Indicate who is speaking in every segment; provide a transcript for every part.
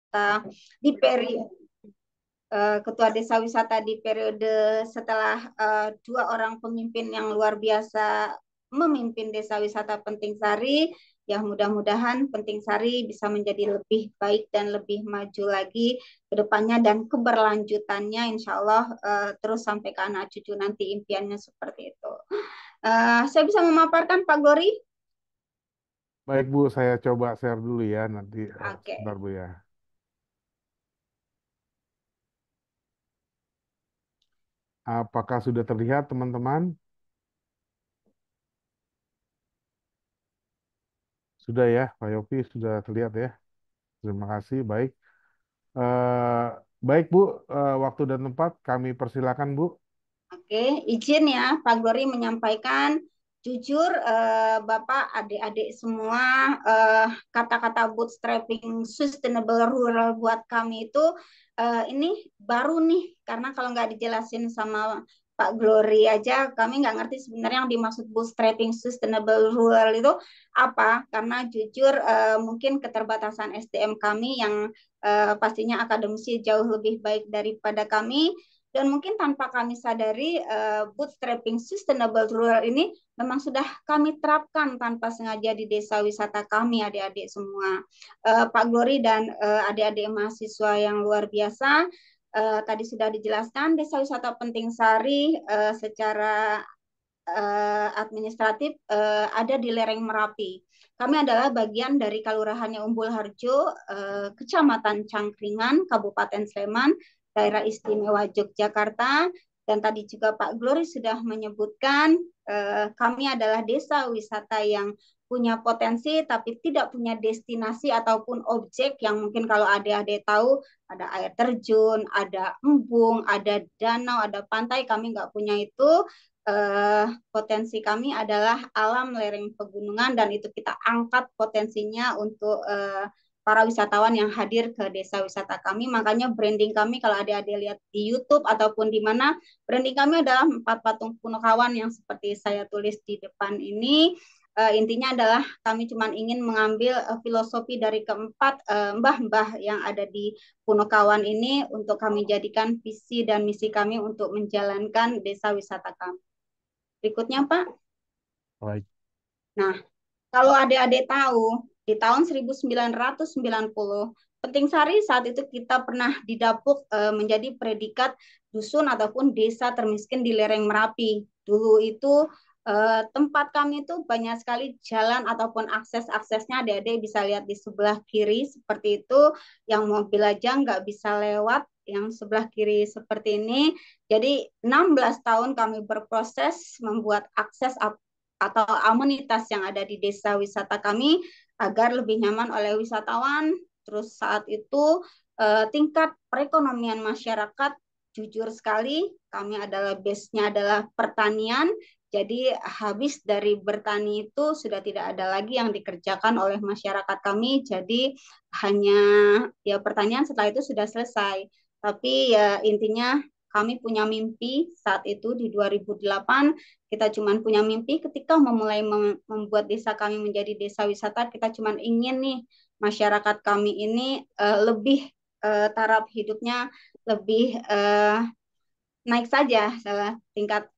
Speaker 1: wisata di periode ketua desa wisata di periode setelah dua orang pemimpin yang luar biasa memimpin desa wisata Penting Sari. Ya mudah-mudahan Penting Sari bisa menjadi lebih baik dan lebih maju lagi ke depannya dan keberlanjutannya insya Allah terus sampai ke anak cucu nanti impiannya seperti itu. Saya bisa memaparkan Pak Glory?
Speaker 2: Baik Bu, saya coba share dulu ya nanti sebentar
Speaker 1: Oke.
Speaker 2: Bu ya. Apakah sudah terlihat teman-teman? Sudah ya, Pak Yopi sudah terlihat ya. Terima kasih, baik. Eh, baik Bu, waktu dan tempat kami persilakan Bu.
Speaker 1: Oke, izin ya Pak Glory menyampaikan jujur Bapak adik-adik semua kata-kata bootstrapping sustainable rural buat kami itu ini baru nih karena kalau nggak dijelasin sama Pak Glory aja kami nggak ngerti sebenarnya yang dimaksud bootstrapping sustainable rural itu apa karena jujur mungkin keterbatasan SDM kami yang pastinya akademisi jauh lebih baik daripada kami dan mungkin tanpa kami sadari, bootstrapping sustainable rural ini memang sudah kami terapkan tanpa sengaja di desa wisata kami, adik-adik semua. Pak Glory dan adik-adik mahasiswa yang luar biasa, tadi sudah dijelaskan desa wisata Penting Sari secara administratif ada di lereng Merapi. Kami adalah bagian dari Kalurahannya Umbul Harjo, Kecamatan Cangkringan, Kabupaten Sleman, Daerah Istimewa Yogyakarta. Dan tadi juga Pak Glory sudah menyebutkan kami adalah desa wisata yang punya potensi tapi tidak punya destinasi ataupun objek yang mungkin kalau adik-adik tahu ada air terjun, ada embung, ada danau, ada pantai, kami nggak punya itu potensi kami adalah alam lereng pegunungan dan itu kita angkat potensinya untuk para wisatawan yang hadir ke desa wisata kami. Makanya branding kami kalau adik-adik lihat di YouTube ataupun di mana, branding kami adalah 4 patung Punokawan yang seperti saya tulis di depan ini. Intinya adalah kami cuma ingin mengambil filosofi dari keempat mbah-mbah yang ada di Punokawan ini untuk kami jadikan visi dan misi kami untuk menjalankan desa wisata kami. Berikutnya, Pak.
Speaker 2: Baik.
Speaker 1: Nah, kalau adik-adik tahu, di tahun 1990, Penting Sari saat itu kita pernah didapuk menjadi predikat dusun ataupun desa termiskin di lereng Merapi. Dulu itu tempat kami itu banyak sekali jalan ataupun akses-aksesnya adik-adik bisa lihat di sebelah kiri seperti itu, yang mobil aja nggak bisa lewat, yang sebelah kiri seperti ini. Jadi 16 tahun kami berproses membuat akses atau amenitas yang ada di desa wisata kami agar lebih nyaman oleh wisatawan. Terus saat itu tingkat perekonomian masyarakat jujur sekali kami adalah base-nya adalah pertanian. Jadi habis dari bertani itu sudah tidak ada lagi yang dikerjakan oleh masyarakat kami. Jadi hanya ya pertanian setelah itu sudah selesai. Tapi ya intinya kami punya mimpi saat itu di 2008 kita cuma punya mimpi ketika memulai membuat desa kami menjadi desa wisata, kita cuma ingin nih masyarakat kami ini lebih taraf hidupnya lebih naik saja salah tingkat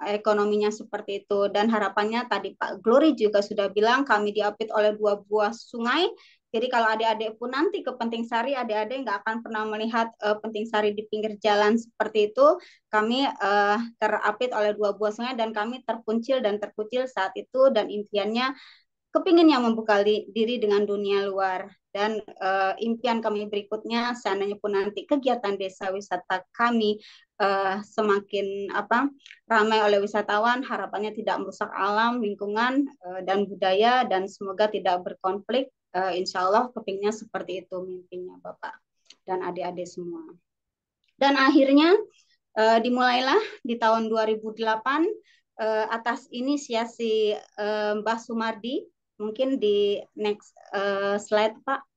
Speaker 1: ekonominya seperti itu dan harapannya tadi Pak Glory juga sudah bilang kami diapit oleh 2 buah sungai. Jadi kalau adik-adik pun nanti ke Penting Sari, adik-adik nggak akan pernah melihat Penting Sari di pinggir jalan seperti itu. Kami terapit oleh 2 buah sungai dan kami terpuncil dan terkucil saat itu dan impiannya kepinginnya membuka diri dengan dunia luar dan impian kami berikutnya seandainya pun nanti kegiatan desa wisata kami semakin ramai oleh wisatawan, harapannya tidak merusak alam, lingkungan dan budaya dan semoga tidak berkonflik. Insya Allah kepinginnya seperti itu mimpinya Bapak dan adik-adik semua. Dan akhirnya dimulailah di tahun 2008 atas inisiasi Mbah Sumardi. Mungkin di next slide, Pak.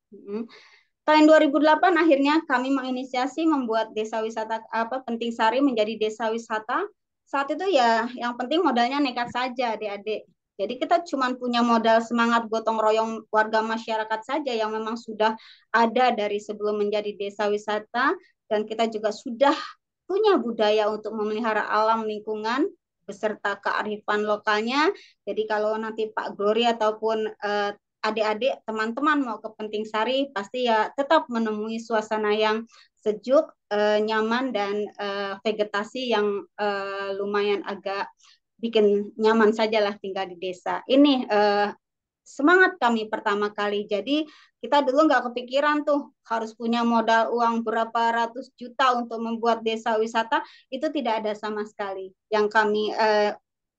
Speaker 1: Tahun 2008 akhirnya kami menginisiasi membuat desa wisata Penting Sari menjadi desa wisata. Saat itu ya yang penting modalnya nekat saja adik-adik. Jadi kita cuma punya modal semangat gotong royong warga masyarakat saja yang memang sudah ada dari sebelum menjadi desa wisata, dan kita juga sudah punya budaya untuk memelihara alam lingkungan beserta kearifan lokalnya. Jadi kalau nanti Pak Glory ataupun adik-adik teman-teman mau ke Penting Sari, pasti ya tetap menemui suasana yang sejuk, nyaman, dan vegetasi yang lumayan agak bikin nyaman sajalah tinggal di desa. Ini semangat kami pertama kali. Jadi kita dulu nggak kepikiran tuh harus punya modal uang berapa ratus juta untuk membuat desa wisata, itu tidak ada sama sekali. Yang kami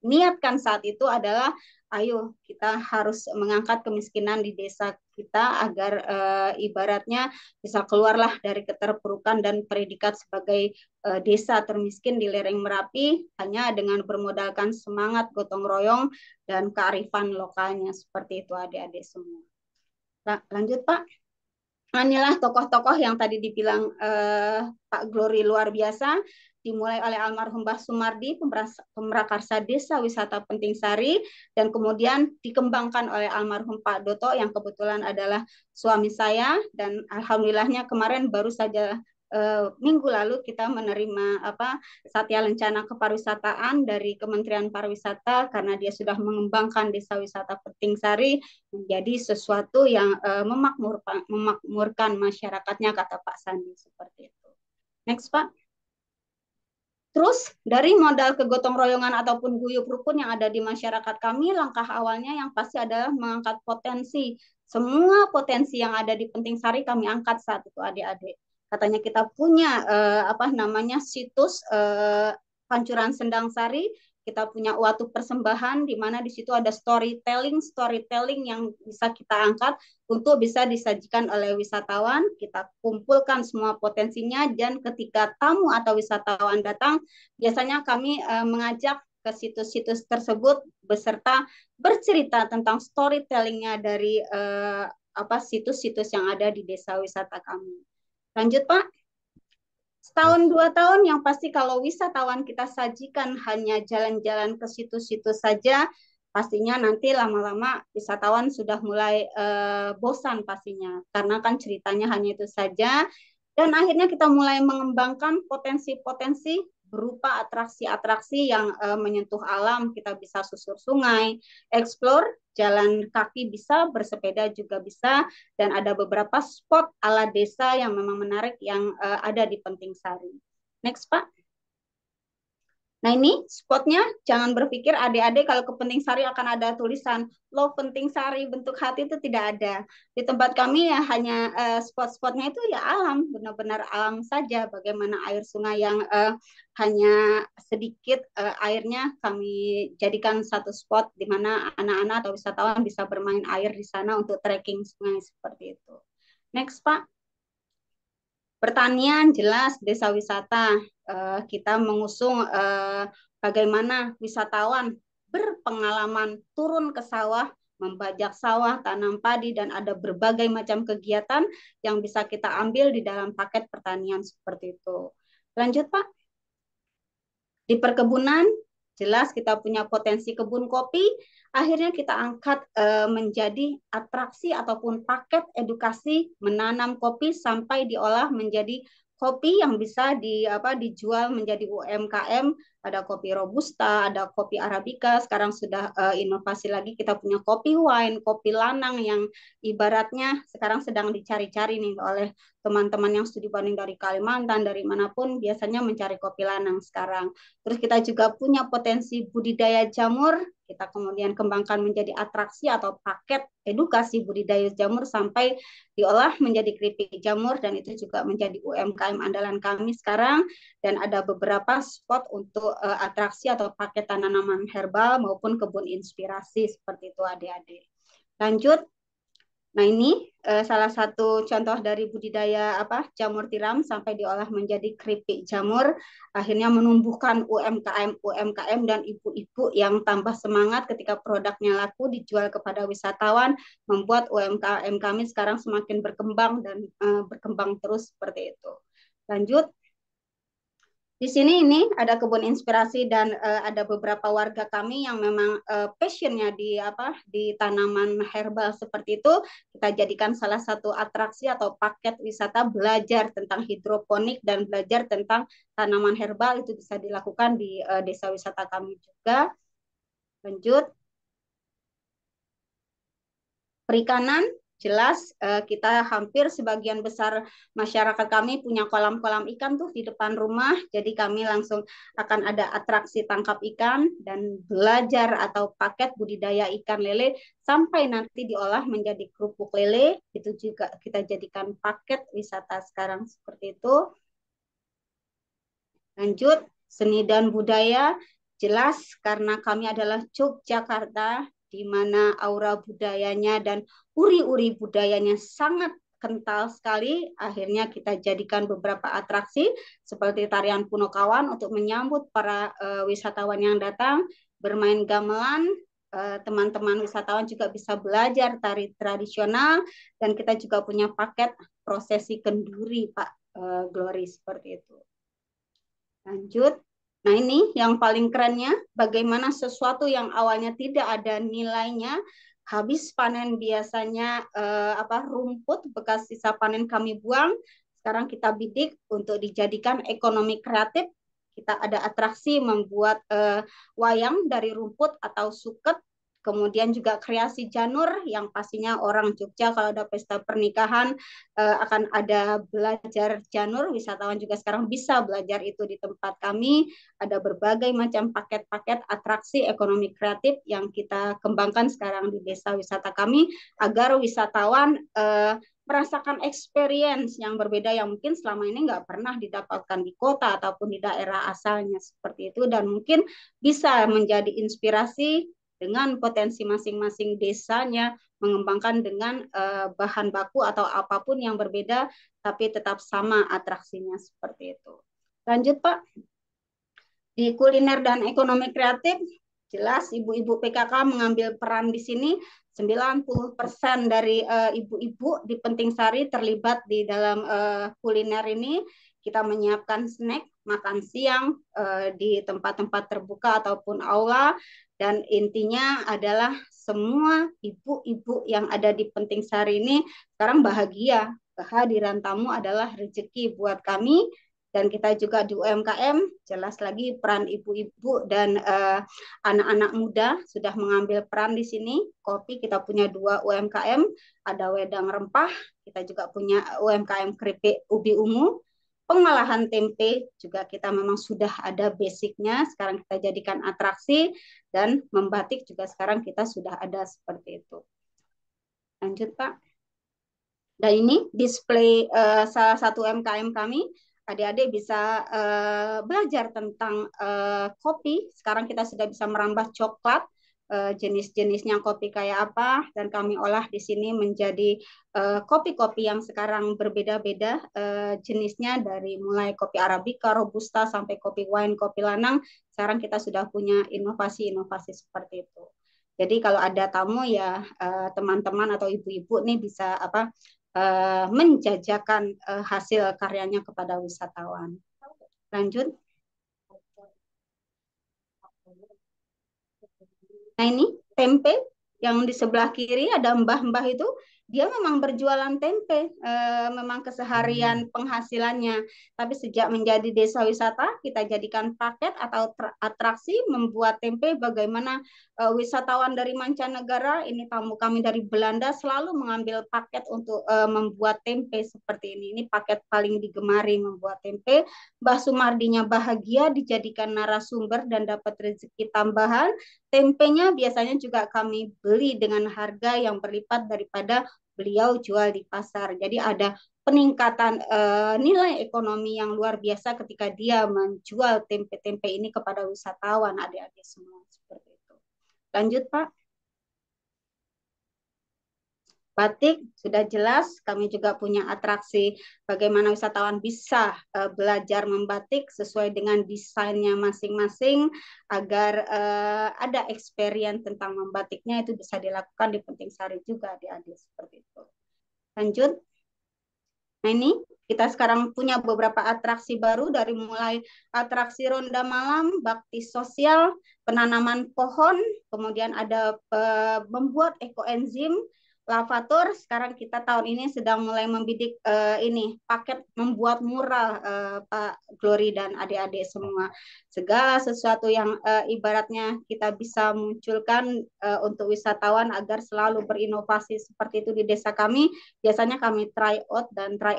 Speaker 1: niatkan saat itu adalah ayo kita harus mengangkat kemiskinan di desa kita agar ibaratnya bisa keluarlah dari keterpurukan dan predikat sebagai desa termiskin di lereng Merapi hanya dengan bermodalkan semangat gotong royong dan kearifan lokalnya. Seperti itu adik-adik semua. Lanjut Pak. Inilah tokoh-tokoh yang tadi dibilang Pak Glory luar biasa, dimulai oleh almarhum Mbah Sumardi, pemrakarsa Desa Wisata Penting Sari, dan kemudian dikembangkan oleh almarhum Pak Doto yang kebetulan adalah suami saya, dan alhamdulillahnya kemarin baru saja minggu lalu kita menerima Satya Lencana Kepariwisataan dari Kementerian Pariwisata karena dia sudah mengembangkan Desa Wisata Penting Sari menjadi sesuatu yang memakmurkan masyarakatnya, kata Pak Sandi seperti itu. Next Pak. Terus dari modal kegotong royongan ataupun guyup rukun yang ada di masyarakat kami, langkah awalnya yang pasti adalah mengangkat potensi. Semua potensi yang ada di Penting Sari kami angkat saat itu adik-adik. Katanya kita punya situs Pancuran Sendang Sari, kita punya Watu Persembahan di mana di situ ada storytelling yang bisa kita angkat untuk bisa disajikan oleh wisatawan. Kita kumpulkan semua potensinya, dan ketika tamu atau wisatawan datang, biasanya kami mengajak ke situs-situs tersebut beserta bercerita tentang storytellingnya dari situs-situs yang ada di desa wisata kami. Lanjut Pak. Setahun 2 tahun yang pasti kalau wisatawan kita sajikan hanya jalan-jalan ke situs-situs saja, pastinya nanti lama-lama wisatawan sudah mulai bosan pastinya, karena kan ceritanya hanya itu saja. Dan akhirnya kita mulai mengembangkan potensi-potensi berupa atraksi-atraksi yang menyentuh alam. Kita bisa susur sungai, explore, jalan kaki bisa, bersepeda juga bisa, dan ada beberapa spot ala desa yang memang menarik yang ada di Penting Sari. Next Pak. Nah ini spotnya, jangan berpikir adik-adik kalau ke Penting Sari akan ada tulisan Lo Penting Sari bentuk hati, itu tidak ada. Di tempat kami ya hanya spot-spotnya itu ya alam, benar-benar alam saja. Bagaimana air sungai yang hanya sedikit airnya kami jadikan satu spot di mana anak-anak atau wisatawan bisa bermain air di sana untuk trekking sungai seperti itu. Next Pak. Pertanian jelas desa wisata. Kita mengusung bagaimana wisatawan berpengalaman turun ke sawah, membajak sawah, tanam padi, dan ada berbagai macam kegiatan yang bisa kita ambil di dalam paket pertanian seperti itu. Lanjut Pak. Di perkebunan, jelas kita punya potensi kebun kopi, akhirnya kita angkat menjadi atraksi ataupun paket edukasi menanam kopi sampai diolah menjadi kopi yang bisa dijual menjadi UMKM. Ada kopi robusta, ada kopi arabica, sekarang sudah inovasi lagi kita punya kopi wine, kopi lanang yang ibaratnya sekarang sedang dicari-cari nih oleh teman-teman yang studi banding dari Kalimantan, dari manapun biasanya mencari kopi lanang sekarang. Terus kita juga punya potensi budidaya jamur, kita kemudian kembangkan menjadi atraksi atau paket edukasi budidaya jamur sampai diolah menjadi keripik jamur, dan itu juga menjadi UMKM andalan kami sekarang. Dan ada beberapa spot untuk atraksi atau paket tanaman herbal maupun kebun inspirasi seperti itu adik-adik. Lanjut. Nah ini salah satu contoh dari budidaya jamur tiram sampai diolah menjadi keripik jamur, akhirnya menumbuhkan UMKM dan ibu-ibu yang tambah semangat ketika produknya laku dijual kepada wisatawan, membuat UMKM kami sekarang semakin berkembang dan berkembang terus seperti itu. Lanjut. Di sini ini ada kebun inspirasi dan ada beberapa warga kami yang memang passionnya di apa di tanaman herbal seperti itu. Kita jadikan salah satu atraksi atau paket wisata belajar tentang hidroponik dan belajar tentang tanaman herbal itu bisa dilakukan di desa wisata kami juga. Lanjut, perikanan jelas kita hampir sebagian besar masyarakat kami punya kolam-kolam ikan tuh di depan rumah. Jadi kami langsung akan ada atraksi tangkap ikan dan belajar atau paket budidaya ikan lele sampai nanti diolah menjadi kerupuk lele. Itu juga kita jadikan paket wisata sekarang seperti itu. Lanjut, seni dan budaya jelas karena kami adalah Yogyakarta, di mana aura budayanya dan uri-uri budayanya sangat kental sekali. Akhirnya kita jadikan beberapa atraksi seperti tarian Punokawan untuk menyambut para wisatawan yang datang, bermain gamelan, teman-teman wisatawan juga bisa belajar tari tradisional, dan kita juga punya paket prosesi kenduri, Pak Glory, seperti itu. Lanjut. Nah, ini yang paling kerennya, bagaimana sesuatu yang awalnya tidak ada nilainya, habis panen biasanya rumput bekas sisa panen kami buang, sekarang kita bidik untuk dijadikan ekonomi kreatif. Kita ada atraksi membuat wayang dari rumput atau suket, kemudian juga kreasi janur yang pastinya orang Jogja kalau ada pesta pernikahan akan ada belajar janur. Wisatawan juga sekarang bisa belajar itu di tempat kami. Ada berbagai macam paket-paket atraksi ekonomi kreatif yang kita kembangkan sekarang di desa wisata kami agar wisatawan merasakan experience yang berbeda yang mungkin selama ini nggak pernah didapatkan di kota ataupun di daerah asalnya seperti itu, dan mungkin bisa menjadi inspirasi dengan potensi masing-masing desanya mengembangkan dengan bahan baku atau apapun yang berbeda, tapi tetap sama atraksinya seperti itu. Lanjut, Pak. Di kuliner dan ekonomi kreatif, jelas ibu-ibu PKK mengambil peran di sini. 90% dari ibu-ibu di Penting Sari terlibat di dalam kuliner ini. Kita menyiapkan snack, makan siang di tempat-tempat terbuka ataupun aula, dan intinya adalah semua ibu-ibu yang ada di Penting Sari ini sekarang bahagia. Kehadiran tamu adalah rezeki buat kami, dan kita juga di UMKM jelas lagi peran ibu-ibu dan anak-anak muda sudah mengambil peran di sini. Kopi kita punya 2 UMKM, ada Wedang Rempah, kita juga punya UMKM keripik ubi ungu. Pengolahan tempe juga kita memang sudah ada basicnya, sekarang kita jadikan atraksi, dan membatik juga sekarang kita sudah ada seperti itu. Lanjut, Pak. Dan ini display salah satu UMKM kami. Adik-adik bisa belajar tentang kopi. Sekarang kita sudah bisa merambah coklat, jenis-jenisnya kopi kayak apa, dan kami olah di sini menjadi kopi-kopi yang sekarang berbeda-beda jenisnya, dari mulai kopi Arabica, Robusta, sampai kopi wine, kopi lanang. Sekarang kita sudah punya inovasi-inovasi seperti itu. Jadi kalau ada tamu ya teman-teman atau ibu-ibu nih bisa menjajakan hasil karyanya kepada wisatawan. Lanjut. Nah, ini tempe yang di sebelah kiri ada mbah-mbah itu, dia memang berjualan tempe, memang keseharian penghasilannya. Tapi sejak menjadi desa wisata, kita jadikan paket atau atraksi membuat tempe. Bagaimana wisatawan dari mancanegara, ini tamu kami dari Belanda, selalu mengambil paket untuk membuat tempe seperti ini. Ini paket paling digemari membuat tempe. Mbah Sumardinya bahagia dijadikan narasumber dan dapat rezeki tambahan. Tempenya biasanya juga kami beli dengan harga yang berlipat daripada beliau jual di pasar. Jadi ada peningkatan nilai ekonomi yang luar biasa ketika dia menjual tempe-tempe ini kepada wisatawan, adik-adik semua seperti itu. Lanjut, Pak. Batik sudah jelas, kami juga punya atraksi bagaimana wisatawan bisa belajar membatik sesuai dengan desainnya masing-masing agar ada experience tentang membatiknya. Itu bisa dilakukan di Penting Sari juga, adik-adik seperti itu. Lanjut. Nah, ini Kita sekarang punya beberapa atraksi baru dari mulai atraksi ronda malam, bakti sosial, penanaman pohon, kemudian ada membuat ekoenzim, lavator. Sekarang kita tahun ini sedang mulai membidik ini paket membuat mural, Pak Glory dan adik-adik semua. Segala sesuatu yang ibaratnya kita bisa munculkan untuk wisatawan agar selalu berinovasi seperti itu di desa kami. Biasanya kami try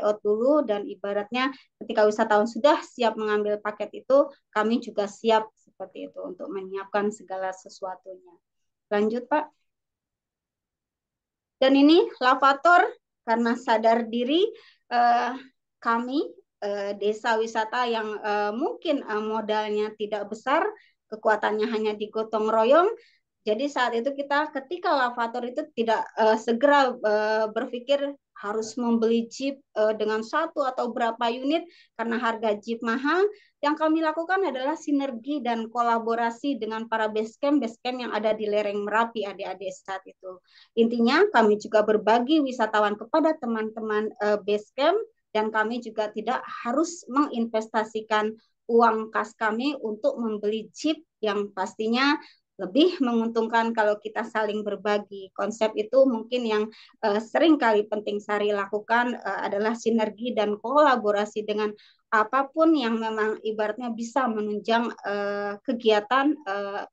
Speaker 1: out dulu, dan ibaratnya ketika wisatawan sudah siap mengambil paket itu, kami juga siap seperti itu untuk menyiapkan segala sesuatunya. Lanjut, Pak. Dan ini lavator, karena sadar diri kami desa wisata yang mungkin modalnya tidak besar, kekuatannya hanya digotong royong. Jadi saat itu kita ketika lavator itu tidak segera berpikir harus membeli jeep dengan satu atau berapa unit karena harga jeep mahal. Yang kami lakukan adalah sinergi dan kolaborasi dengan para basecamp yang ada di lereng Merapi, adik-adik saat itu. Intinya kami juga berbagi wisatawan kepada teman-teman basecamp, dan kami juga tidak harus menginvestasikan uang kas kami untuk membeli jeep yang pastinya lebih menguntungkan kalau kita saling berbagi. Konsep itu mungkin yang sering kali Penting Sari lakukan adalah sinergi dan kolaborasi dengan apapun yang memang ibaratnya bisa menunjang kegiatan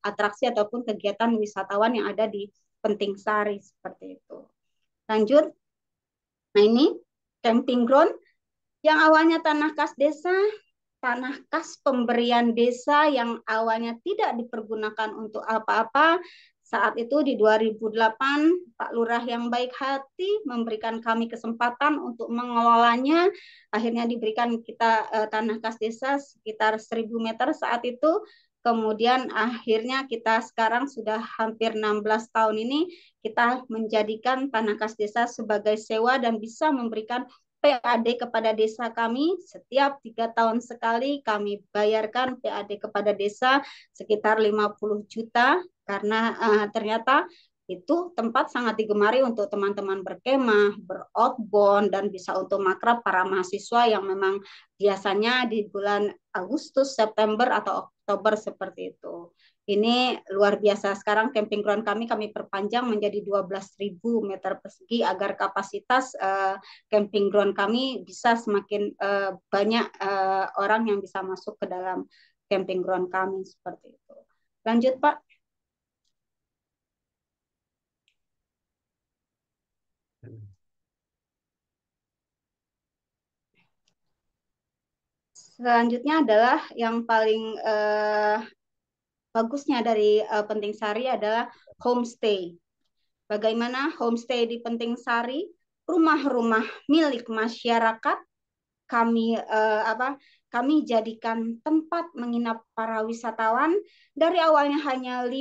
Speaker 1: atraksi ataupun kegiatan wisatawan yang ada di Penting Sari seperti itu. Lanjut. Nah, ini camping ground yang awalnya tanah kas desa, tanah kas pemberian desa yang awalnya tidak dipergunakan untuk apa-apa. Saat itu di 2008, Pak Lurah yang baik hati memberikan kami kesempatan untuk mengelolanya. Akhirnya diberikan kita tanah kas desa sekitar 1.000 meter saat itu. Kemudian akhirnya kita sekarang sudah hampir 16 tahun ini, kita menjadikan tanah kas desa sebagai sewa dan bisa memberikan PAD kepada desa kami. Setiap 3 tahun sekali kami bayarkan PAD kepada desa sekitar 50 juta, karena ternyata itu tempat sangat digemari untuk teman-teman berkemah, beroutbound, dan bisa untuk makrab para mahasiswa yang memang biasanya di bulan Agustus, September, atau Oktober seperti itu. Ini luar biasa. Sekarang camping ground kami perpanjang menjadi 12.000 meter persegi agar kapasitas camping ground kami bisa semakin banyak orang yang bisa masuk ke dalam camping ground kami seperti itu. Lanjut, Pak. Selanjutnya adalah yang paling bagusnya dari Penting Sari adalah homestay. Bagaimana homestay di Penting Sari? Rumah-rumah milik masyarakat kami kami jadikan tempat menginap para wisatawan. Dari awalnya hanya 5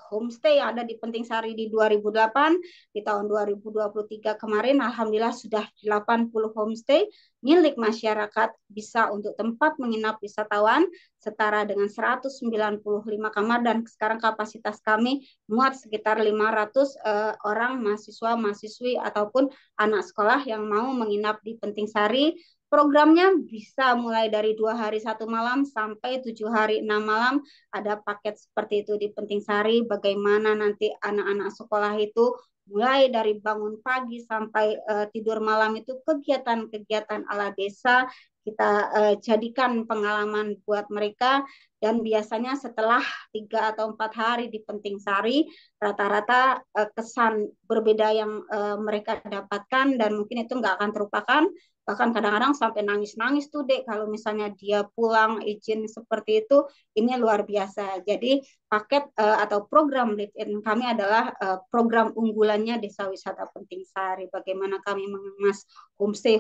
Speaker 1: homestay yang ada di Penting Sari di 2008, di tahun 2023 kemarin alhamdulillah sudah 80 homestay milik masyarakat, bisa untuk tempat menginap wisatawan setara dengan 195 kamar, dan sekarang kapasitas kami muat sekitar 500 orang mahasiswa, mahasiswi ataupun anak sekolah yang mau menginap di Penting Sari. Programnya bisa mulai dari 2 hari 1 malam sampai 7 hari 6 malam. Ada paket seperti itu di Penting Sari. Bagaimana nanti anak-anak sekolah itu mulai dari bangun pagi sampai tidur malam itu kegiatan-kegiatan ala desa kita jadikan pengalaman buat mereka. Dan biasanya setelah 3 atau 4 hari di Penting Sari, rata-rata kesan berbeda yang mereka dapatkan dan mungkin itu nggak akan terlupakan. Bahkan kadang-kadang sampai nangis-nangis tuh Dek kalau misalnya dia pulang izin seperti itu. Ini luar biasa. Jadi paket atau program Live In kami adalah program unggulannya Desa Wisata Penting Sari. Bagaimana kami mengemas homestay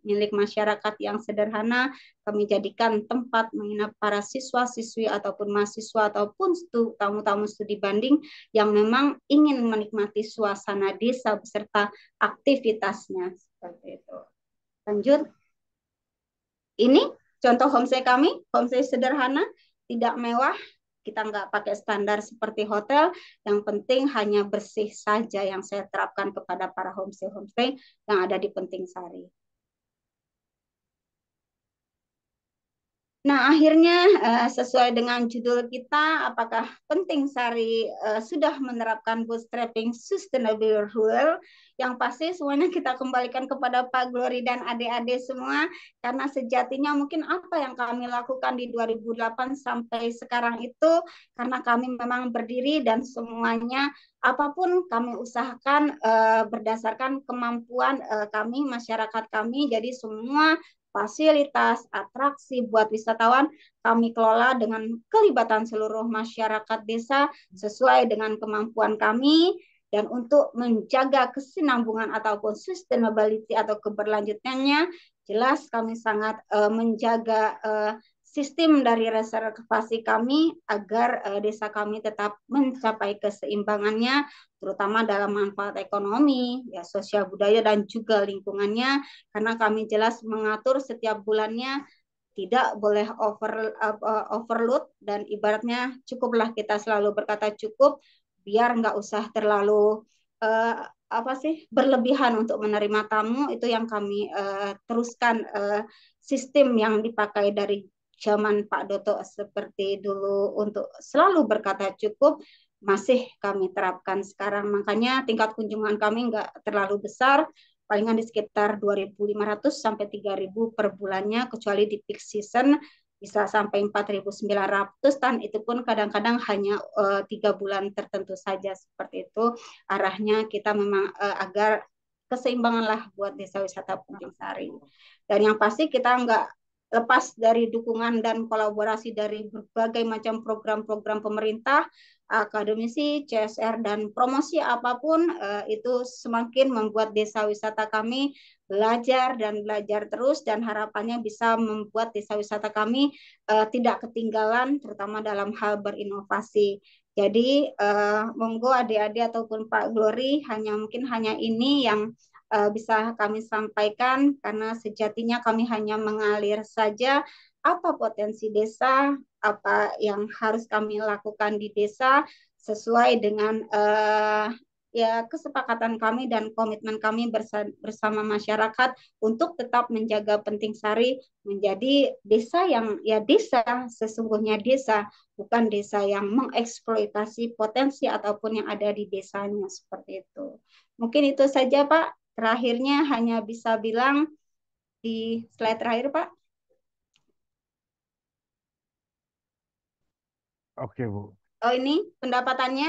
Speaker 1: milik masyarakat yang sederhana, kami jadikan tempat menginap para siswa-siswi ataupun mahasiswa ataupun tamu-tamu studi banding yang memang ingin menikmati suasana desa beserta aktivitasnya seperti itu. Lanjut. Ini contoh homestay kami, homestay sederhana, tidak mewah, kita nggak pakai standar seperti hotel, yang penting hanya bersih saja yang saya terapkan kepada para homestay yang ada di Penting Sari. Nah, akhirnya sesuai dengan judul kita, apakah Penting Sari sudah menerapkan bootstrapping sustainable rule? Yang pasti semuanya kita kembalikan kepada Pak Glory dan adik-adik semua, karena sejatinya mungkin apa yang kami lakukan di 2008 sampai sekarang itu, karena kami memang berdiri dan semuanya apapun kami usahakan berdasarkan kemampuan kami, masyarakat kami, jadi semua fasilitas, atraksi buat wisatawan kami kelola dengan kelibatan seluruh masyarakat desa sesuai dengan kemampuan kami dan untuk menjaga kesinambungan ataupun sustainability atau keberlanjutannya jelas kami sangat menjaga sistem dari reservasi kami agar desa kami tetap mencapai keseimbangannya terutama dalam manfaat ekonomi, ya sosial budaya dan juga lingkungannya karena kami jelas mengatur setiap bulannya tidak boleh overload dan ibaratnya cukuplah kita selalu berkata cukup biar nggak usah terlalu apa sih berlebihan untuk menerima tamu itu yang kami teruskan sistem yang dipakai dari zaman Pak Doto seperti dulu untuk selalu berkata cukup masih kami terapkan sekarang makanya tingkat kunjungan kami nggak terlalu besar palingan di sekitar 2.500 sampai 3.000 per bulannya, kecuali di peak season bisa sampai 4.900 dan itu pun kadang-kadang hanya 3 bulan tertentu saja seperti itu. Arahnya kita memang agar keseimbangan lah buat desa wisata Puting Sari. Dan yang pasti kita nggak lepas dari dukungan dan kolaborasi dari berbagai macam program-program pemerintah, akademisi, CSR, dan promosi apapun itu semakin membuat desa wisata kami belajar dan belajar terus dan harapannya bisa membuat desa wisata kami tidak ketinggalan terutama dalam hal berinovasi. Jadi monggo adik-adik ataupun Pak Glory mungkin hanya ini yang bisa kami sampaikan karena sejatinya kami hanya mengalir saja apa potensi desa, apa yang harus kami lakukan di desa sesuai dengan ya kesepakatan kami dan komitmen kami bersama masyarakat untuk tetap menjaga Penting Sari menjadi desa yang ya desa sesungguhnya desa bukan desa yang mengeksploitasi potensi ataupun yang ada di desanya seperti itu. Mungkin itu saja Pak. Terakhirnya hanya bisa bilang di slide terakhir Pak.
Speaker 2: Oke, Bu.
Speaker 1: Oh ini pendapatannya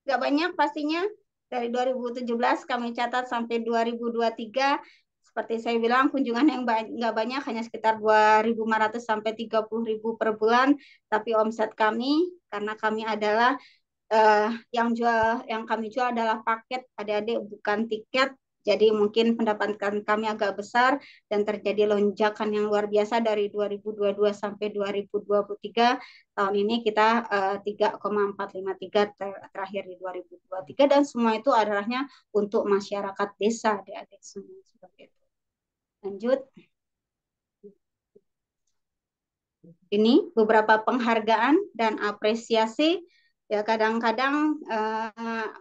Speaker 1: nggak banyak pastinya. Dari 2017 kami catat sampai 2023. Seperti saya bilang kunjungan yang nggak banyak hanya sekitar 2.500 sampai 30.000 per bulan. Tapi omset kami karena kami adalah yang kami jual adalah paket adik-adik bukan tiket. Jadi mungkin pendapatan kami agak besar dan terjadi lonjakan yang luar biasa dari 2022 sampai 2023. Tahun ini kita 3,453 terakhir di 2023 dan semua itu adalahnya untuk masyarakat desa adik-adik semua seperti itu. Lanjut. Ini beberapa penghargaan dan apresiasi ya kadang-kadang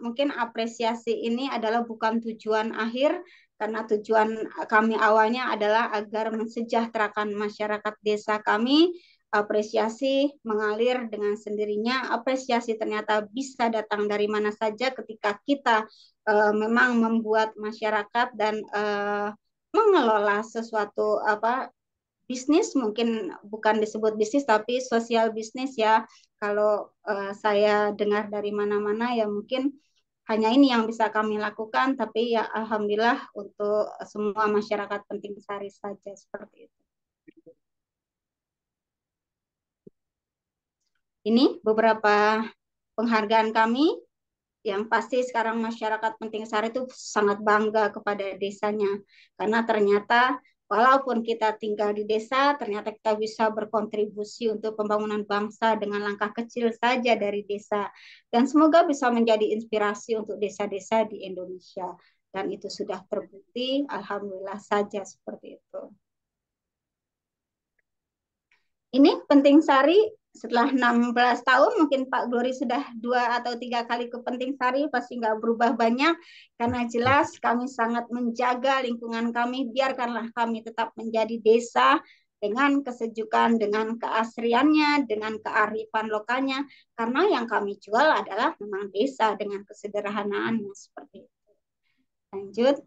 Speaker 1: mungkin apresiasi ini adalah bukan tujuan akhir karena tujuan kami awalnya adalah agar mensejahterakan masyarakat desa kami apresiasi mengalir dengan sendirinya apresiasi ternyata bisa datang dari mana saja ketika kita memang membuat masyarakat dan mengelola sesuatu apa bisnis mungkin bukan disebut bisnis tapi sosial bisnis ya kalau saya dengar dari mana-mana ya mungkin hanya ini yang bisa kami lakukan tapi ya alhamdulillah untuk semua masyarakat Penting Sari saja seperti itu. Ini beberapa penghargaan kami yang pasti sekarang masyarakat Penting Sari itu sangat bangga kepada desanya karena ternyata walaupun kita tinggal di desa ternyata kita bisa berkontribusi untuk pembangunan bangsa dengan langkah kecil saja dari desa dan semoga bisa menjadi inspirasi untuk desa-desa di Indonesia dan itu sudah terbukti alhamdulillah saja seperti itu. Ini Penting Sari setelah 16 tahun mungkin Pak Glory sudah 2 atau 3 kali ke Penting Sari pasti nggak berubah banyak karena jelas kami sangat menjaga lingkungan kami biarkanlah kami tetap menjadi desa dengan kesejukan, dengan keasriannya, dengan kearifan lokalnya. Karena yang kami jual adalah memang desa dengan kesederhanaannya seperti itu. Lanjut.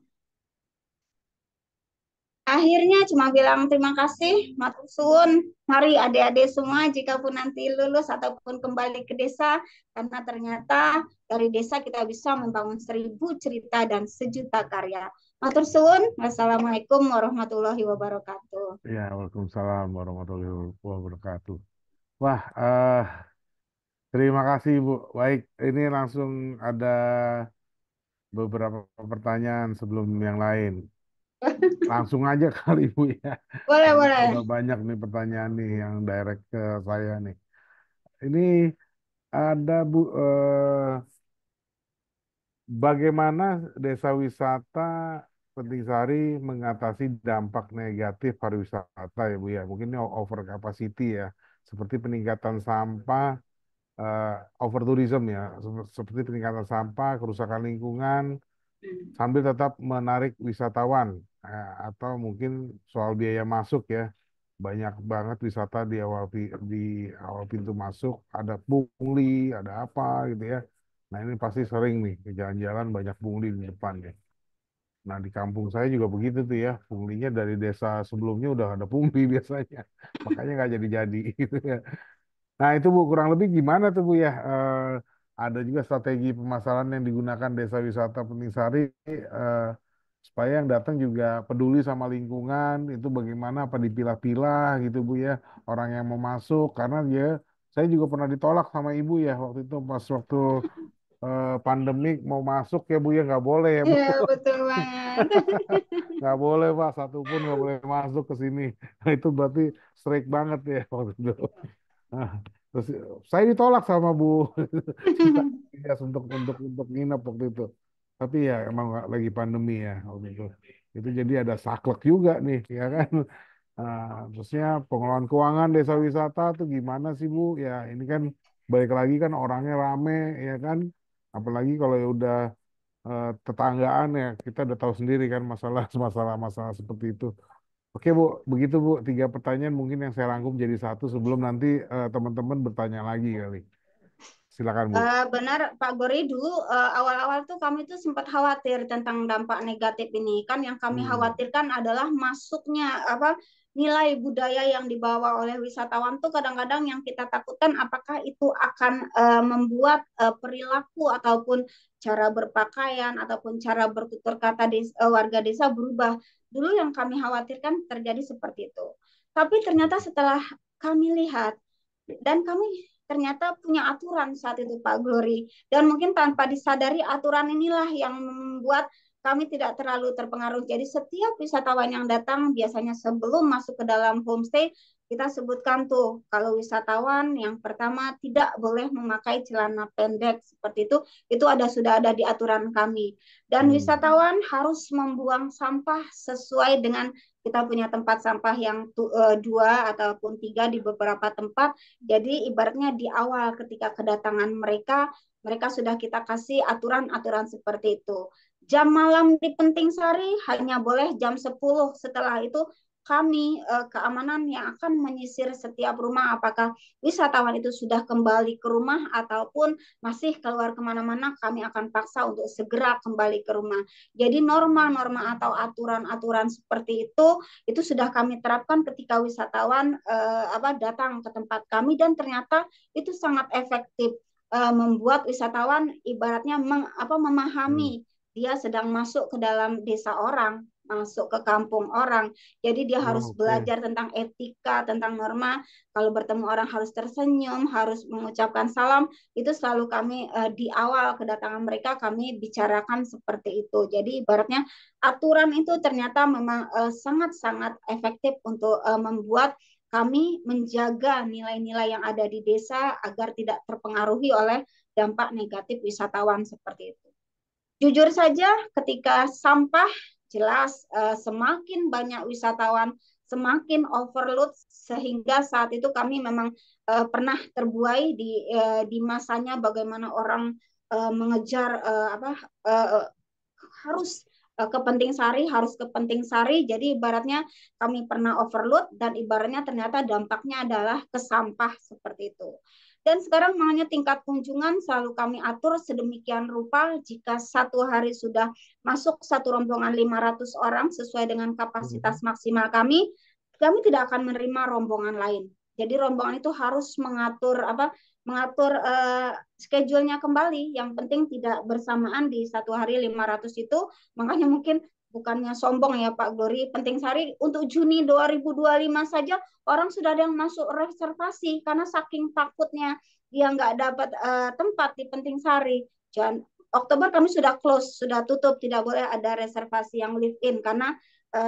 Speaker 1: Akhirnya cuma bilang terima kasih, matur suwun. Mari adik-adik semua jika pun nanti lulus ataupun kembali ke desa, karena ternyata dari desa kita bisa membangun 1000 cerita dan sejuta karya. Matur suwun. Wassalamualaikum warahmatullahi wabarakatuh.
Speaker 2: Ya, Waalaikumsalam warahmatullahi wabarakatuh. Wah, terima kasih Bu. Baik, ini langsung ada beberapa pertanyaan sebelum yang lain. Langsung aja kali Bu ya.
Speaker 1: Boleh,
Speaker 2: Karena
Speaker 1: boleh.
Speaker 2: udah banyak nih pertanyaan nih yang direct ke saya nih. Ini ada Bu, bagaimana desa wisata Penting mengatasi dampak negatif pariwisata ya Bu ya. Mungkin ini over capacity ya. Seperti peningkatan sampah, over tourism ya. Seperti peningkatan sampah, kerusakan lingkungan, sambil tetap menarik wisatawan. Atau mungkin soal biaya masuk ya. Banyak banget wisata di awal pintu masuk, ada pungli, ada apa gitu ya. Nah ini pasti sering nih, ke jalan-jalan banyak pungli di depan ya. Nah di kampung saya juga begitu tuh ya, punglinya dari desa sebelumnya udah ada pungli biasanya. Makanya nggak jadi-jadi gitu ya. Nah itu Bu, kurang lebih gimana tuh Bu ya? Ada juga strategi pemasaran yang digunakan Desa Wisata Penting supaya yang datang juga peduli sama lingkungan, itu bagaimana apa dipilah-pilah gitu Bu ya, orang yang mau masuk, karena dia, saya juga pernah ditolak sama ibu ya waktu itu pas waktu pandemik mau masuk ya Bu ya, nggak boleh ya Bu.
Speaker 1: Iya, betul banget.
Speaker 2: Nggak boleh Pak, satupun nggak boleh masuk ke sini. Nah, itu berarti strike banget ya waktu itu. Nah, terus saya ditolak sama Bu ya untuk nginep waktu itu. Tapi ya emang nggak lagi pandemi ya waktu itu. Itu jadi ada saklek juga nih ya kan. Nah, terusnya pengelolaan keuangan desa wisata tuh gimana sih Bu? Ya ini kan balik lagi kan orangnya rame ya kan. Apalagi kalau ya udah tetanggaan ya kita udah tahu sendiri kan masalah seperti itu. Oke Bu, begitu Bu. 3 pertanyaan mungkin yang saya rangkum jadi satu sebelum nanti teman-teman bertanya lagi kali. Silakan Bu.
Speaker 1: Benar Pak Gori, dulu awal-awal tuh kami tuh sempat khawatir tentang dampak negatif ini. Kan yang kami
Speaker 2: Hmm.
Speaker 1: khawatirkan adalah masuknya apa nilai budaya yang dibawa oleh wisatawan tuh kadang-kadang yang kita takutkan apakah itu akan membuat perilaku ataupun cara berpakaian ataupun cara bertutur kata warga desa berubah. Dulu yang kami khawatirkan terjadi seperti itu. Tapi ternyata setelah kami lihat dan kami ternyata punya aturan saat itu Pak Glory. Dan mungkin tanpa disadari aturan inilah yang membuat kami tidak terlalu terpengaruh. Jadi setiap wisatawan yang datang biasanya sebelum masuk ke dalam homestay kita sebutkan tuh kalau wisatawan yang pertama tidak boleh memakai celana pendek seperti itu sudah ada di aturan kami. Dan
Speaker 2: Hmm.
Speaker 1: wisatawan harus membuang sampah sesuai dengan kita punya tempat sampah yang 2 ataupun 3 di beberapa tempat. Jadi ibaratnya di awal ketika kedatangan mereka, mereka sudah kita kasih aturan-aturan seperti itu. Jam malam di Penting Sari hanya boleh jam 10. Setelah itu kami keamanan yang akan menyisir setiap rumah apakah wisatawan itu sudah kembali ke rumah ataupun masih keluar kemana-mana, kami akan paksa untuk segera kembali ke rumah. Jadi norma-norma atau aturan-aturan seperti itu sudah kami terapkan ketika wisatawan datang ke tempat kami dan ternyata itu sangat efektif membuat wisatawan ibaratnya
Speaker 2: Hmm.
Speaker 1: memahami dia sedang masuk ke dalam desa orang, masuk ke kampung orang. Jadi dia harus
Speaker 2: Oh, oke.
Speaker 1: belajar tentang etika, tentang norma. Kalau bertemu orang harus tersenyum, harus mengucapkan salam. Itu selalu kami di awal kedatangan mereka kami bicarakan seperti itu. Jadi ibaratnya aturan itu ternyata memang sangat-sangat efektif untuk membuat kami menjaga nilai-nilai yang ada di desa agar tidak terpengaruhi oleh dampak negatif wisatawan seperti itu. Jujur saja, ketika sampah jelas semakin banyak wisatawan, semakin overload sehingga saat itu kami memang pernah terbuai di masanya bagaimana orang mengejar harus ke Penting Sari harus ke Penting Sari. Jadi ibaratnya kami pernah overload dan ibaratnya ternyata dampaknya adalah ke sampah seperti itu. Dan sekarang makanya tingkat kunjungan selalu kami atur sedemikian rupa jika satu hari sudah masuk satu rombongan 500 orang sesuai dengan kapasitas
Speaker 2: Mhm.
Speaker 1: maksimal kami tidak akan menerima rombongan lain. Jadi rombongan itu harus mengatur schedule-nya kembali. Yang penting tidak bersamaan di satu hari 500 itu. Makanya mungkin bukannya sombong ya Pak Glory, Penting Sari untuk Juni 2025 saja orang sudah ada yang masuk reservasi karena saking takutnya dia nggak dapat tempat di Penting Sari. Dan Oktober kami sudah close, sudah tutup, tidak boleh ada reservasi yang live in karena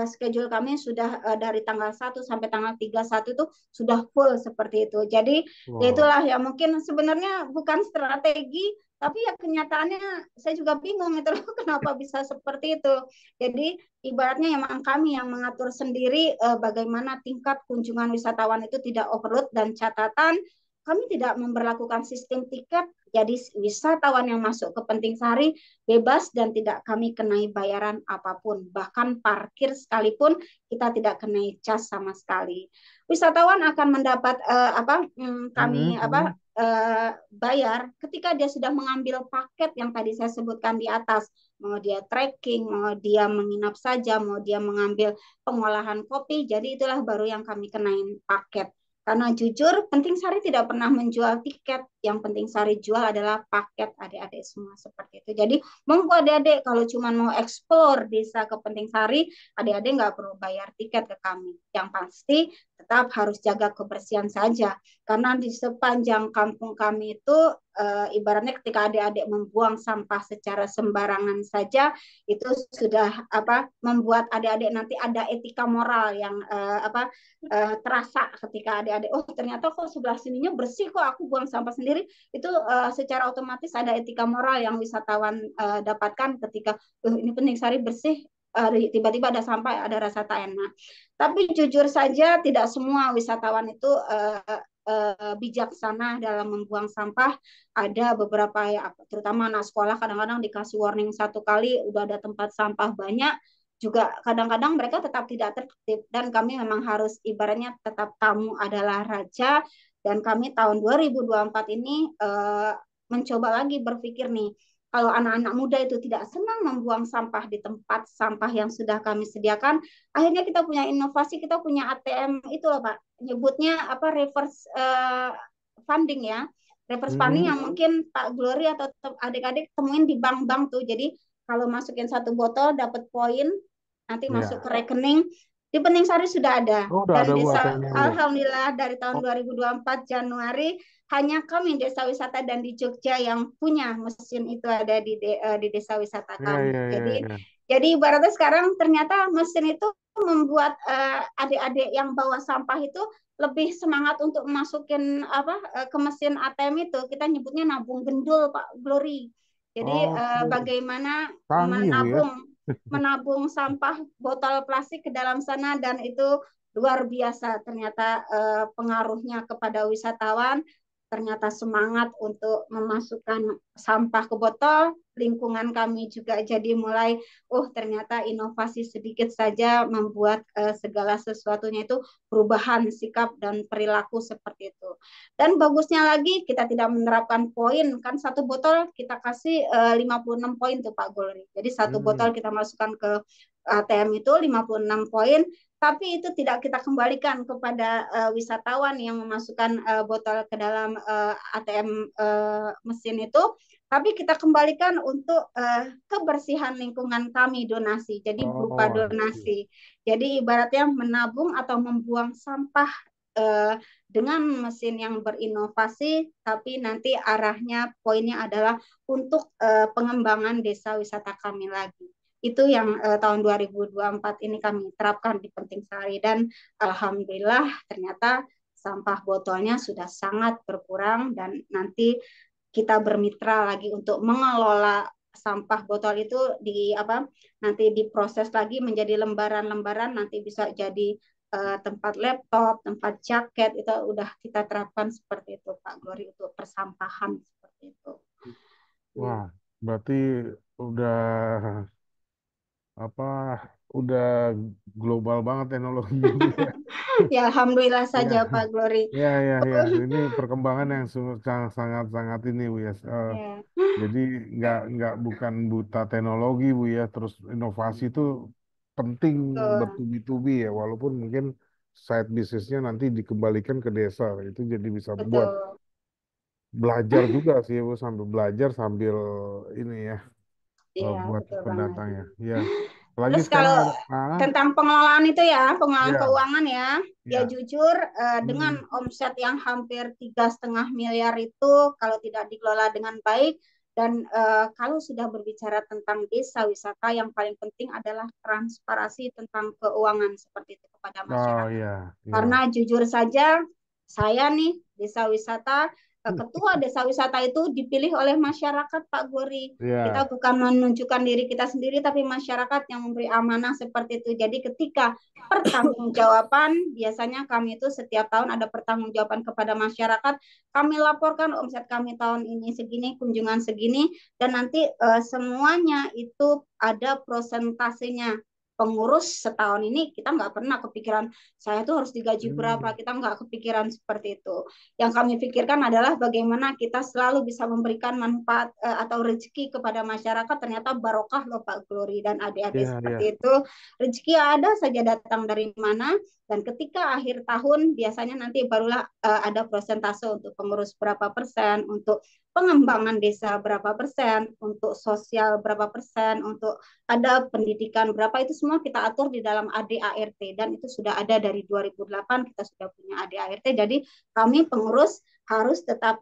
Speaker 1: schedule kami sudah dari tanggal 1 sampai tanggal 31 itu sudah full seperti itu. Jadi ya
Speaker 2: Wow.
Speaker 1: itulah ya mungkin sebenarnya bukan strategi tapi ya kenyataannya saya juga bingung itu loh kenapa bisa seperti itu. Jadi ibaratnya memang kami yang mengatur sendiri bagaimana tingkat kunjungan wisatawan itu tidak overload dan catatan kami tidak memperlakukan sistem tiket. Jadi wisatawan yang masuk ke Penting Sari bebas dan tidak kami kenai bayaran apapun. Bahkan parkir sekalipun kita tidak kenai cas sama sekali. Wisatawan akan mendapat kami
Speaker 2: Mhm, mhm.
Speaker 1: bayar ketika dia sudah mengambil paket yang tadi saya sebutkan di atas. Mau dia trekking, mau dia menginap saja, mau dia mengambil pengolahan kopi. Jadi itulah baru yang kami kenain paket. Karena jujur, Penting Sari tidak pernah menjual tiket. Yang Penting Sari jual adalah paket adik-adik semua seperti itu. Jadi monggo adik-adik kalau cuma mau explore desa ke Penting Sari, adik-adik nggak perlu bayar tiket ke kami. Yang pasti tetap harus jaga kebersihan saja. Karena di sepanjang kampung kami itu ibaratnya ketika adik-adik membuang sampah secara sembarangan saja itu sudah membuat adik-adik nanti ada etika moral yang terasa ketika adik-adik oh ternyata kok sebelah sininya bersih kok aku buang sampah sendiri itu secara otomatis ada etika moral yang wisatawan dapatkan ketika ini Penting Sari bersih tiba-tiba ada sampah ada rasa tak enak. Tapi jujur saja tidak semua wisatawan itu bijaksana dalam membuang sampah. Ada beberapa ya, terutama anak sekolah kadang-kadang dikasih warning satu kali udah ada tempat sampah banyak. Juga kadang-kadang mereka tetap tidak tertib dan kami memang harus ibaratnya tetap tamu adalah raja dan kami tahun 2024 ini mencoba lagi berpikir nih kalau anak-anak muda itu tidak senang membuang sampah di tempat sampah yang sudah kami sediakan, akhirnya kita punya inovasi, kita punya ATM itu loh Pak, nyebutnya apa reverse funding ya, reverse funding
Speaker 2: Mhm.
Speaker 1: yang mungkin Pak Glory atau adik-adik temuin di bank-bank tuh. Jadi kalau masukin satu botol dapat poin, nanti masuk
Speaker 2: Ya.
Speaker 1: ke rekening. Di Penting Sari sudah ada.
Speaker 2: Oh, udah ada
Speaker 1: Dan
Speaker 2: Bu
Speaker 1: desa
Speaker 2: ATM-nya Bu.
Speaker 1: Alhamdulillah dari tahun
Speaker 2: Oh,
Speaker 1: 2024 Januari hanya kami desa wisata dan di Jogja yang punya mesin itu ada di desa wisata
Speaker 2: iya,
Speaker 1: kami.
Speaker 2: iya, iya,
Speaker 1: Jadi
Speaker 2: iya.
Speaker 1: jadi ibaratnya sekarang ternyata mesin itu membuat adik-adik yang bawa sampah itu lebih semangat untuk masukin ke mesin ATM itu. Kita nyebutnya nabung gendul Pak Glory. Jadi
Speaker 2: Oke.
Speaker 1: bagaimana
Speaker 2: Canggih Bu ya.
Speaker 1: menabung sampah botol plastik ke dalam sana dan itu luar biasa ternyata pengaruhnya kepada wisatawan ternyata semangat untuk memasukkan sampah ke botol lingkungan kami juga jadi mulai ternyata inovasi sedikit saja membuat segala sesuatunya itu perubahan sikap dan perilaku seperti itu dan bagusnya lagi kita tidak menerapkan poin kan satu botol kita kasih 56 poin tuh Pak Golri jadi satu botol
Speaker 2: Hmm.
Speaker 1: kita masukkan ke ATM itu 56 poin tapi itu tidak kita kembalikan kepada wisatawan yang memasukkan botol ke dalam ATM mesin itu, tapi kita kembalikan untuk kebersihan lingkungan kami donasi, jadi berupa
Speaker 2: Oh, I see.
Speaker 1: donasi. Jadi ibaratnya menabung atau membuang sampah dengan mesin yang berinovasi, tapi nanti arahnya poinnya adalah untuk pengembangan desa wisata kami lagi itu yang tahun 2024 ini kami terapkan di Penting Sari dan alhamdulillah ternyata sampah botolnya sudah sangat berkurang dan nanti kita bermitra lagi untuk mengelola sampah botol itu nanti diproses lagi menjadi lembaran-lembaran nanti bisa jadi tempat laptop, tempat jaket itu udah kita terapkan seperti itu Pak Glory untuk persampahan seperti itu.
Speaker 2: Wah, berarti udah apa udah global banget teknologinya Bu ya.
Speaker 1: Ya, alhamdulillah
Speaker 2: Ya,
Speaker 1: saja Pak Glory.
Speaker 2: ya, ya, ya. Ini perkembangan yang sangat ini Bu ya.
Speaker 1: Ya,
Speaker 2: Jadi nggak bukan buta teknologi Bu ya. Terus inovasi itu penting
Speaker 1: betul,
Speaker 2: bertubi-tubi ya. Walaupun mungkin side bisnisnya nanti dikembalikan ke desa. Itu jadi bisa buat
Speaker 1: betul.
Speaker 2: belajar juga sih Bu. Sambil belajar sambil ini ya.
Speaker 1: Iya,
Speaker 2: Buat
Speaker 1: betul banget.
Speaker 2: pendatang ya. Ya. Apalagi
Speaker 1: Terus
Speaker 2: sekarang
Speaker 1: kalau
Speaker 2: ada.
Speaker 1: tentang pengelolaan itu ya, pengelolaan
Speaker 2: Ya,
Speaker 1: keuangan ya, ya
Speaker 2: ya.
Speaker 1: jujur dengan
Speaker 2: Hmm,
Speaker 1: omset yang hampir 3,5 miliar itu kalau tidak dikelola dengan baik dan kalau sudah berbicara tentang desa wisata yang paling penting adalah transparansi tentang keuangan seperti itu kepada
Speaker 2: oh
Speaker 1: masyarakat.
Speaker 2: ya,
Speaker 1: Karena
Speaker 2: ya.
Speaker 1: jujur saja, saya nih desa wisata, ketua desa wisata itu dipilih oleh masyarakat Pak Gori. Kita
Speaker 2: Ya,
Speaker 1: bukan menunjukkan diri kita sendiri, tapi masyarakat yang memberi amanah seperti itu. Jadi ketika pertanggungjawaban, biasanya kami itu setiap tahun ada pertanggungjawaban kepada masyarakat. Kami laporkan omset kami tahun ini segini, kunjungan segini, dan nanti semuanya itu ada prosentasenya. Pengurus setahun ini kita nggak pernah kepikiran saya tuh harus digaji berapa,
Speaker 2: hmm,
Speaker 1: kita nggak kepikiran seperti itu. Yang kami pikirkan adalah bagaimana kita selalu bisa memberikan manfaat atau rezeki kepada masyarakat. Ternyata barokah loh Pak Glory dan adik-adik
Speaker 2: ya, ya.
Speaker 1: seperti itu. Rezeki ada saja datang dari mana, dan ketika akhir tahun biasanya nanti barulah ada persentase untuk pengurus berapa persen, untuk pengembangan desa berapa persen, untuk sosial berapa persen, untuk ada pendidikan berapa, itu semua kita atur di dalam ADART dan itu sudah ada dari 2008 kita sudah punya ADART. Jadi kami pengurus harus tetap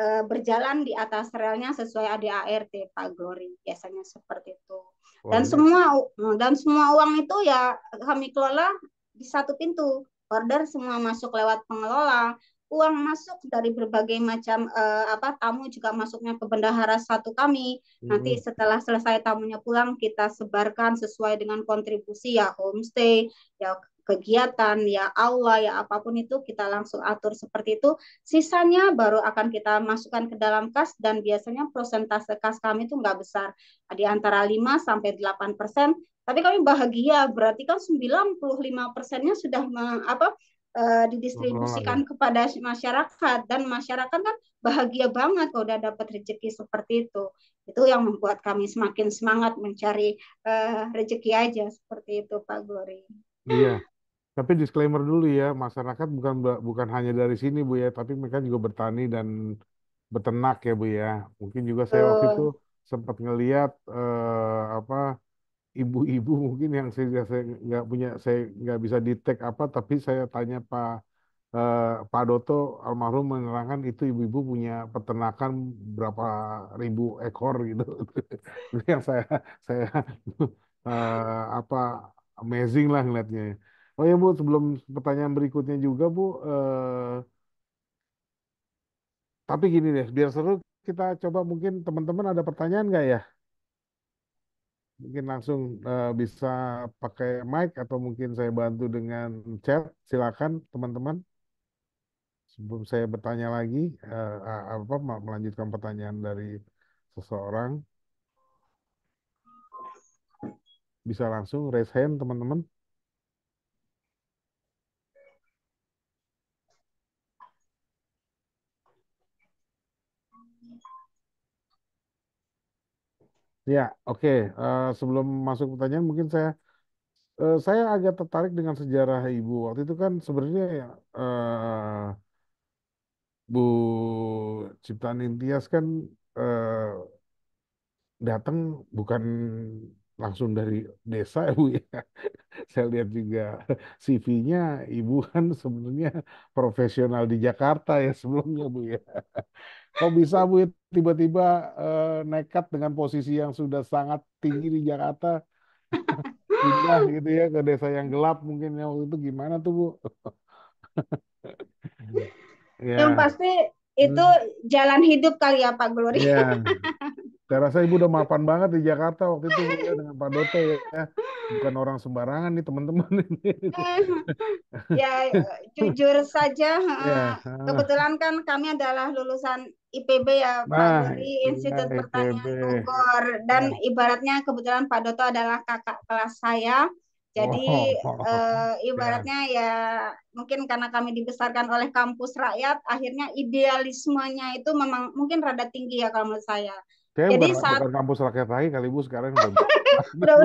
Speaker 1: berjalan di atas relnya sesuai ADART Pak Glory, biasanya seperti itu.
Speaker 2: Wah
Speaker 1: Dan
Speaker 2: ini,
Speaker 1: semua uang itu ya kami kelola di satu pintu. Order semua masuk lewat pengelola, uang masuk dari berbagai macam tamu juga masuknya ke bendahara satu kami. Nanti
Speaker 2: hmm,
Speaker 1: setelah selesai tamunya pulang kita sebarkan sesuai dengan kontribusi ya homestay, ya kegiatan, ya aula, ya apapun itu kita langsung atur seperti itu. Sisanya baru akan kita masukkan ke dalam kas dan biasanya prosentase kas kami itu nggak besar, di antara 5 sampai 8%. Tapi kami bahagia, berarti kan 95%-nya sudah
Speaker 2: mengelola ya.
Speaker 1: didistribusikan kepada masyarakat dan masyarakat kan bahagia banget kalau udah dapat rezeki seperti itu. Itu yang membuat kami semakin semangat mencari rezeki aja seperti itu Pak Glory.
Speaker 2: Iya. Tapi disclaimer dulu ya, masyarakat bukan hanya dari sini Bu ya, tapi mereka juga bertani dan beternak ya Bu ya. Mungkin juga saya waktu itu
Speaker 1: Betul.
Speaker 2: sempat ngeliat apa ibu-ibu mungkin yang saya nggak punya, saya nggak bisa di tag apa, tapi saya tanya eh, Pak Doto almarhum menerangkan itu ibu-ibu punya peternakan berapa ribu ekor gitu. Itu yang saya apa amazing lah ngeliatnya. Oh ya Bu, sebelum pertanyaan berikutnya juga Bu, tapi gini deh, biar seru kita coba mungkin teman-teman ada pertanyaan nggak ya? Mungkin langsung bisa pakai mic atau mungkin saya bantu dengan chat. Silakan teman-teman. Sebelum saya bertanya lagi, melanjutkan pertanyaan dari seseorang, bisa langsung raise hand teman-teman. Ya, oke. Sebelum masuk pertanyaan, mungkin saya agak tertarik dengan sejarah Ibu. Waktu itu kan sebenarnya ya, Bu Ciptaan Nintias kan eh, datang bukan langsung dari desa ya Bu ya. Saya lihat juga CV-nya Ibu kan sebenarnya profesional di Jakarta ya sebelumnya Bu ya. Kok bisa Bu ya tiba-tiba nekat dengan posisi yang sudah sangat tinggi di Jakarta pindah gitu ya ke desa yang gelap mungkin ya waktu itu gimana tuh Bu?
Speaker 1: Yang
Speaker 2: Ya,
Speaker 1: pasti itu
Speaker 2: hmm,
Speaker 1: jalan hidup kali ya Pak Glory.
Speaker 2: ya. Saya rasa Ibu udah mapan banget di Jakarta waktu itu Bu ya dengan Pak Doto ya. Bukan orang sembarangan nih teman-teman ini.
Speaker 1: Ya, jujur saja,
Speaker 2: Ya,
Speaker 1: kebetulan kan kami adalah lulusan IPB ya Pak
Speaker 2: Nah,
Speaker 1: Glory,
Speaker 2: iya
Speaker 1: Institut
Speaker 2: IPB.
Speaker 1: Pertanian Bogor. Dan
Speaker 2: Ya.
Speaker 1: ibaratnya kebetulan Pak Doto adalah kakak kelas saya. Jadi
Speaker 2: Ya.
Speaker 1: ibaratnya ya mungkin karena kami dibesarkan oleh kampus rakyat, akhirnya idealismenya itu memang mungkin rada tinggi ya kalau menurut saya.
Speaker 2: Saya
Speaker 1: Jadi
Speaker 2: bukan
Speaker 1: saat
Speaker 2: bukan kampus rakyat lagi kali Bu sekarang udah
Speaker 1: udah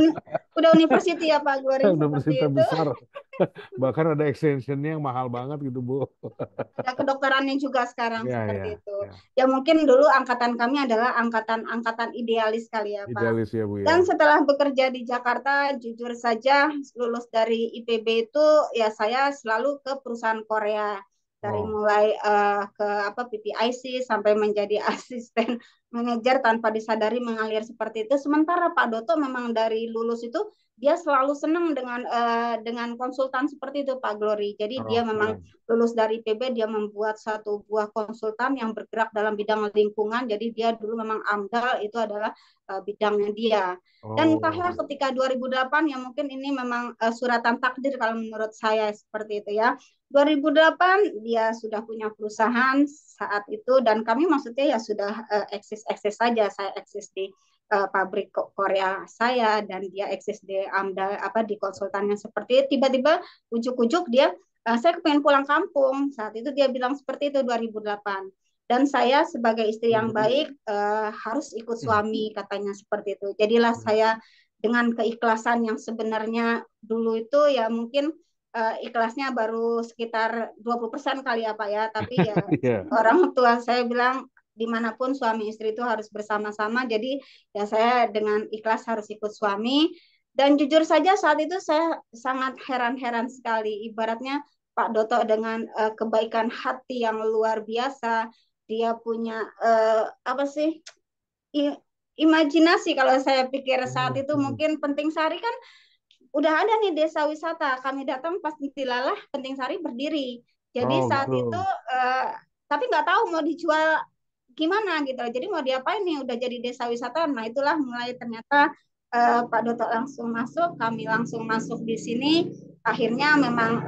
Speaker 1: udah university ya Pak Glory seperti
Speaker 2: universitas
Speaker 1: itu.
Speaker 2: besar. Bahkan ada extensionnya yang mahal banget gitu Bu.
Speaker 1: Ada kedokterannya juga sekarang
Speaker 2: Ya
Speaker 1: seperti
Speaker 2: ya
Speaker 1: itu.
Speaker 2: ya.
Speaker 1: Ya mungkin dulu angkatan kami adalah angkatan-angkatan idealis kali ya Pak.
Speaker 2: Idealis ya Bu
Speaker 1: Dan
Speaker 2: ya.
Speaker 1: setelah bekerja di Jakarta, jujur saja lulus dari IPB itu ya saya selalu ke perusahaan Korea. Dari
Speaker 2: Oh.
Speaker 1: mulai ke apa PPIC sampai menjadi asisten manajer tanpa disadari mengalir seperti itu. Sementara Pak Doto memang dari lulus itu dia selalu senang dengan konsultan seperti itu Pak Glory. Jadi dia
Speaker 2: Oh,
Speaker 1: memang
Speaker 2: ya.
Speaker 1: lulus dari IPB dia membuat satu buah konsultan yang bergerak dalam bidang lingkungan. Jadi dia dulu memang AMDAL itu adalah bidangnya dia. Dan entahlah
Speaker 2: Oh.
Speaker 1: ketika 2008 ya mungkin ini memang suratan takdir kalau menurut saya seperti itu ya. 2008 dia sudah punya perusahaan saat itu dan kami maksudnya ya sudah eksis-eksis saja. Saya eksis di pabrik Korea saya dan dia eksis di AMDA apa di konsultannya seperti itu. Tiba-tiba ujuk-ujuk dia saya pengen pulang kampung. Saat itu dia bilang seperti itu 2008. Dan saya sebagai istri yang baik harus ikut suami katanya seperti itu. Jadilah saya dengan keikhlasan yang sebenarnya dulu itu ya mungkin ikhlasnya baru sekitar 20% kali ya Pak ya. Tapi ya
Speaker 2: Iya.
Speaker 1: orang tua saya bilang dimanapun suami istri itu harus bersama-sama. Jadi ya saya dengan ikhlas harus ikut suami. Dan jujur saja saat itu saya sangat heran-heran sekali. Ibaratnya Pak Doto dengan kebaikan hati yang luar biasa, dia punya apa sih imajinasi kalau saya pikir saat itu mungkin Penting Sari kan udah ada nih desa wisata. Kami datang pas dilalah Penting Sari berdiri. Jadi
Speaker 2: Oh
Speaker 1: saat itu
Speaker 2: gitu.
Speaker 1: tapi nggak tahu mau dijual gimana gitu. Jadi mau diapain nih udah jadi desa wisata. Nah itulah mulai ternyata Pak Doto langsung masuk, kami langsung masuk di sini. Akhirnya memang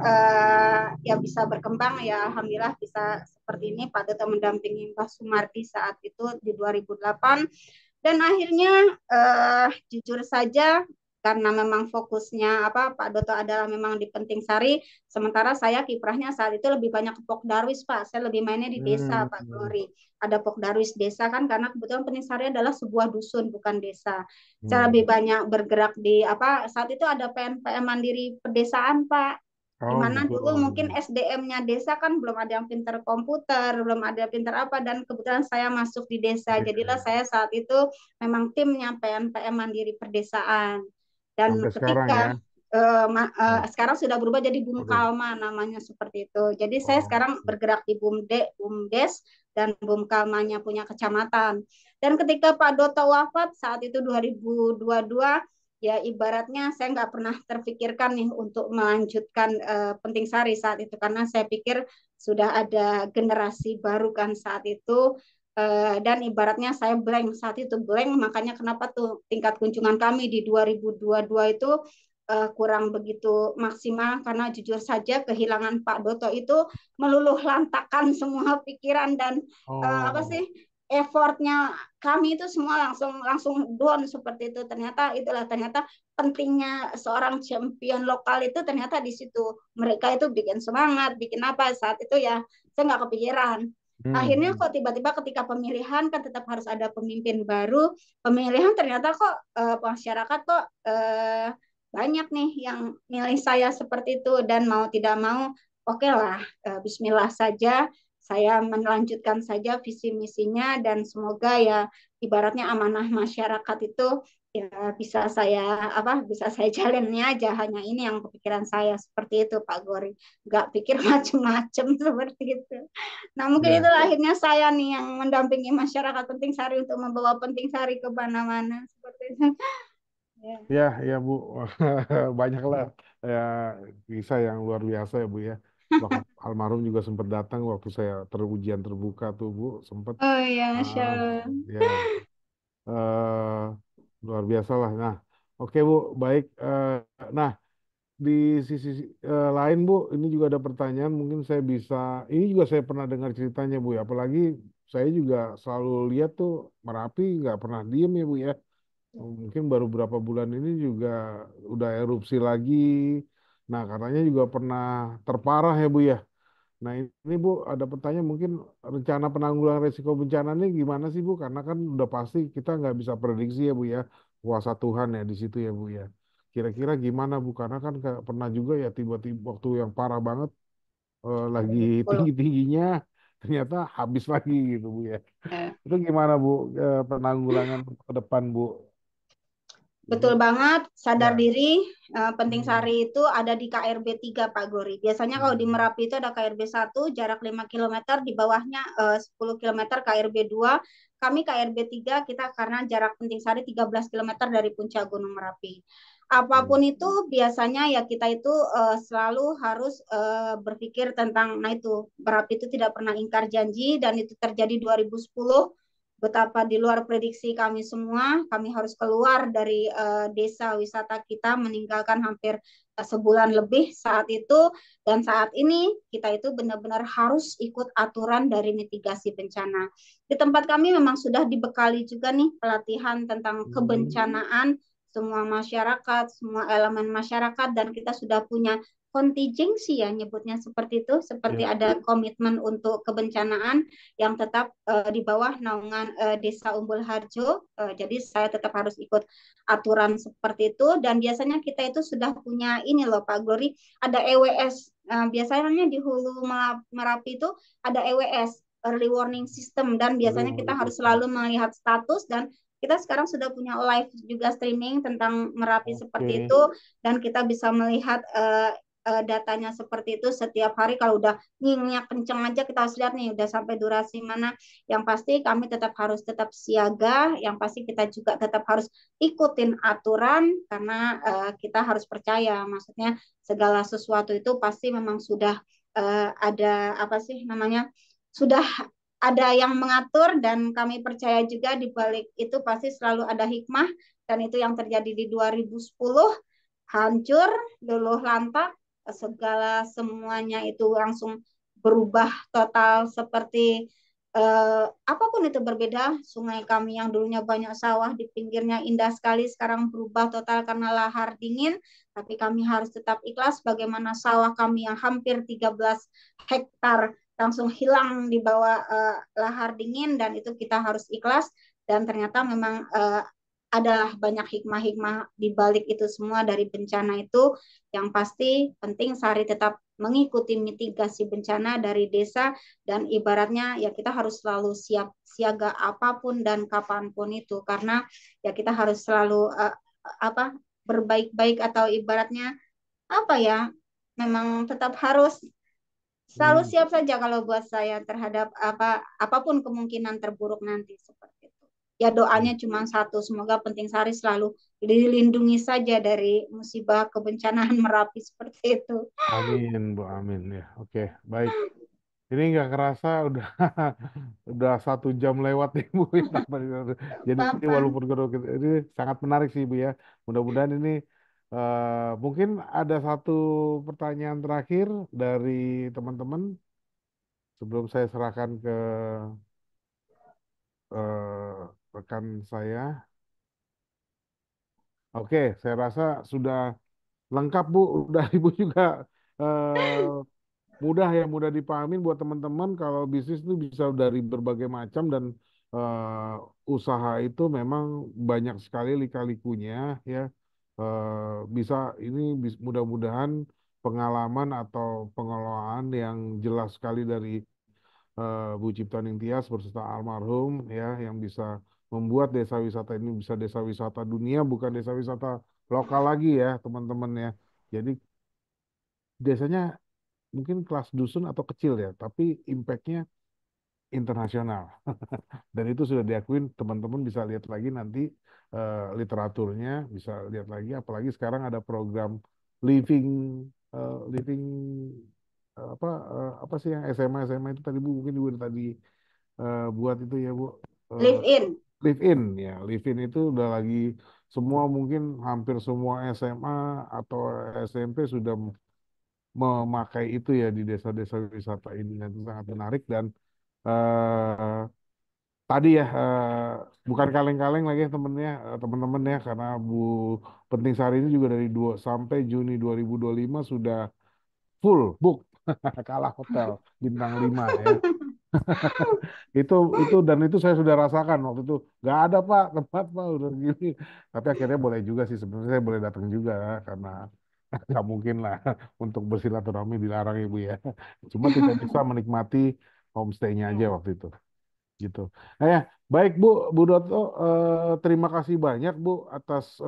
Speaker 1: ya bisa berkembang ya alhamdulillah bisa seperti ini. Pak Doto mendampingi Mbah Sumardi saat itu di 2008 dan akhirnya jujur saja karena memang fokusnya apa Pak Doto adalah memang di Penting Sari, sementara saya kiprahnya saat itu lebih banyak ke Pok Darwis Pak. Saya lebih mainnya di desa Pak
Speaker 2: Hmm.
Speaker 1: Glory. Ada Pok Darwis desa kan karena kebetulan Penting Sari adalah sebuah dusun bukan desa. Saya lebih
Speaker 2: Hmm.
Speaker 1: banyak bergerak di apa saat itu ada PNPM Mandiri Pedesaan Pak di
Speaker 2: Oh
Speaker 1: mana
Speaker 2: gitu.
Speaker 1: dulu mungkin SDM-nya desa kan belum ada yang pinter komputer, belum ada yang pinter apa, dan kebetulan saya masuk di desa. Jadilah
Speaker 2: Iya.
Speaker 1: saya saat itu memang timnya PNPM Mandiri Perdesaan. Dan
Speaker 2: Sampai sekarang ya.
Speaker 1: ketika
Speaker 2: Oh,
Speaker 1: sekarang sudah berubah jadi
Speaker 2: waduh.
Speaker 1: Bumkalma namanya seperti itu. Jadi saya
Speaker 2: Oh.
Speaker 1: sekarang bergerak di Bumdes dan Bumkalmanya punya kecamatan. Dan ketika Pak Doto wafat saat itu 2022, ya ibaratnya saya nggak pernah terfikirkan nih untuk melanjutkan Penting Sari saat itu karena saya pikir sudah ada generasi baru kan saat itu. Dan ibaratnya saya blank saat itu blank, makanya kenapa tuh tingkat kunjungan kami di 2022 itu kurang begitu maksimal karena jujur saja kehilangan Pak Doto itu meluluh lantakan semua pikiran dan apa
Speaker 2: Oh.
Speaker 1: sih effortnya kami itu semua langsung langsung down seperti itu. Ternyata pentingnya seorang champion lokal itu ternyata di situ. Mereka itu bikin semangat, bikin apa saat itu ya saya nggak kepikiran. Akhirnya
Speaker 2: Hmm.
Speaker 1: kok tiba-tiba ketika pemilihan kan tetap harus ada pemimpin baru. Pemilihan ternyata kok masyarakat kok banyak nih yang milih saya seperti itu dan mau tidak mau oke lah Bismillah saja saya melanjutkan saja visi misinya dan semoga ya ibaratnya amanah masyarakat itu ya bisa saya jalannya aja hanya ini yang kepikiran saya seperti itu Pak Gori nggak pikir macem-macem seperti itu. Nah mungkin
Speaker 2: Ya.
Speaker 1: itulah akhirnya saya nih yang mendampingi masyarakat Penting Sari untuk membawa Penting Sari ke mana-mana seperti itu. Ya.
Speaker 2: Ya, ya Bu, banyak lah ya, kisah yang luar biasa ya Bu ya. Bahkan almarhum juga sempat datang waktu saya terujian terbuka tuh Bu, sempat
Speaker 1: Oh iya, Masya
Speaker 2: ah,
Speaker 1: Allah.
Speaker 2: ya eh, luar biasa lah. Nah, oke Bu, baik. Nah, di sisi lain Bu, ini juga ada pertanyaan. Mungkin saya bisa, ini juga saya pernah dengar ceritanya Bu ya. Apalagi saya juga selalu lihat tuh Merapi nggak pernah diem ya Bu ya. Mungkin baru berapa bulan ini juga udah erupsi lagi. Nah, katanya juga pernah terparah ya Bu ya. Nah ini Bu ada pertanyaan mungkin rencana penanggulangan risiko bencana ini gimana sih Bu? Karena kan udah pasti kita nggak bisa prediksi ya Bu ya, kuasa Tuhan ya di situ ya Bu ya. Kira-kira gimana Bu? Karena kan pernah juga ya tiba-tiba waktu yang parah banget lagi
Speaker 1: Betul.
Speaker 2: tinggi-tingginya ternyata habis lagi gitu Bu ya.
Speaker 1: Eh,
Speaker 2: Itu gimana Bu penanggulangan ke depan Bu?
Speaker 1: Betul
Speaker 2: Ini
Speaker 1: banget, sadar
Speaker 2: ya.
Speaker 1: diri. Penting
Speaker 2: Hmm,
Speaker 1: Sari itu ada di KRB 3 Pak Gori. Biasanya kalau di
Speaker 2: hmm,
Speaker 1: Merapi itu ada KRB 1 jarak 5 kilometer, di bawahnya 10 kilometer KRB 2. Kami KRB 3 kita karena jarak Penting Sari 13 kilometer dari puncak Gunung Merapi.
Speaker 2: hmm,
Speaker 1: Apapun itu biasanya ya kita itu selalu harus berpikir tentang, nah itu Merapi itu tidak pernah ingkar janji dan itu terjadi 2010, betapa di luar prediksi kami semua. Kami harus keluar dari desa wisata kita, meninggalkan hampir sebulan lebih saat itu. Dan saat ini kita itu benar-benar harus ikut aturan dari mitigasi bencana. Di tempat kami memang sudah dibekali juga nih pelatihan tentang
Speaker 2: hmm,
Speaker 1: kebencanaan semua masyarakat, semua elemen masyarakat, dan kita sudah punya kontingensi ya nyebutnya seperti itu, seperti
Speaker 2: ya,
Speaker 1: ada komitmen untuk kebencanaan yang tetap di bawah naungan Desa Umbul Harjo. Jadi saya tetap harus ikut aturan seperti itu dan biasanya kita itu sudah punya ini loh Pak Glory, ada EWS. Biasanya di Hulu Merapi itu ada EWS, Early Warning System, dan
Speaker 2: early
Speaker 1: biasanya kita
Speaker 2: warning
Speaker 1: harus
Speaker 2: system.
Speaker 1: selalu melihat status, dan kita sekarang sudah punya live juga streaming tentang Merapi seperti
Speaker 2: Oke,
Speaker 1: itu, dan kita bisa melihat datanya seperti itu setiap hari. Kalau udah nyinyak kenceng aja kita harus lihat nih udah sampai durasi mana. Yang pasti kami tetap harus tetap siaga, yang pasti kita juga tetap harus ikutin aturan karena kita harus percaya, maksudnya segala sesuatu itu pasti memang sudah ada apa sih namanya, sudah ada yang mengatur, dan kami percaya juga di balik itu pasti selalu ada hikmah, dan itu yang terjadi di 2010, hancur, luluh lantak, segala semuanya itu langsung berubah total seperti apapun itu berbeda. Sungai kami yang dulunya banyak sawah di pinggirnya indah sekali sekarang berubah total karena lahar dingin, tapi kami harus tetap ikhlas. Bagaimana sawah kami yang hampir 13 hektar langsung hilang di bawah lahar dingin, dan itu kita harus ikhlas. Dan ternyata memang adalah banyak hikmah-hikmah di balik itu semua dari bencana itu. Yang pasti penting Sari tetap mengikuti mitigasi bencana dari desa, dan ibaratnya ya kita harus selalu siap siaga apapun dan kapanpun itu, karena ya kita harus selalu apa berbaik-baik, atau ibaratnya apa ya, memang tetap harus selalu
Speaker 2: hmm,
Speaker 1: siap saja kalau buat saya terhadap apapun kemungkinan terburuk nanti seperti itu. Ya doanya
Speaker 2: ya.
Speaker 1: cuma satu, semoga Penting Sari selalu dilindungi saja dari musibah kebencanaan Merapi seperti itu.
Speaker 2: Amin, Bu, amin ya. Oke, baik. Ini nggak kerasa udah udah 1 jam lewat nih Bu. Jadi
Speaker 1: Bapak,
Speaker 2: walaupun ini sangat menarik sih Bu ya. Mudah-mudahan ini mungkin ada satu pertanyaan terakhir dari teman-teman sebelum saya serahkan ke rekan saya. Oke, saya rasa sudah lengkap Bu. Udah Ibu juga eh, mudah ya, mudah dipahamin buat teman-teman kalau bisnis itu bisa dari berbagai macam dan usaha itu memang banyak sekali lika-likunya ya. Bisa ini mudah-mudahan pengalaman atau pengelolaan yang jelas sekali dari Bu Cipta Ningtyas beserta almarhum ya yang bisa membuat desa wisata ini bisa desa wisata dunia bukan desa wisata lokal lagi ya teman-teman ya. Jadi desanya mungkin kelas dusun atau kecil ya, tapi impactnya internasional. Dan itu sudah diakuin, teman-teman bisa lihat lagi nanti literaturnya, bisa lihat lagi. Apalagi sekarang ada program living, living apa sih yang SMA SMA itu tadi Bu mungkin juga tadi buat itu ya Bu. Eh,
Speaker 1: live in.
Speaker 2: Live in ya, live in itu udah lagi semua mungkin hampir semua SMA atau SMP sudah memakai itu ya di desa-desa wisata ini. Dan itu sangat menarik dan tadi ya bukan kaleng-kaleng lagi ya temennya teman-teman ya karena Bu Penting Sari ini juga dari 2 sampai Juni 2025 sudah full book kalah hotel bintang 5 ya. Itu dan itu saya sudah rasakan waktu itu nggak ada Pak tempat Pak udah gini. Tapi akhirnya boleh juga sih sebenarnya saya boleh datang juga karena nggak mungkin lah untuk bersilaturahmi dilarang Ibu ya. Cuma tidak bisa menikmati homestay-nya aja
Speaker 1: Ya.
Speaker 2: waktu itu gitu. Nah ya, baik Bu, Bu Doto, terima kasih banyak Bu atas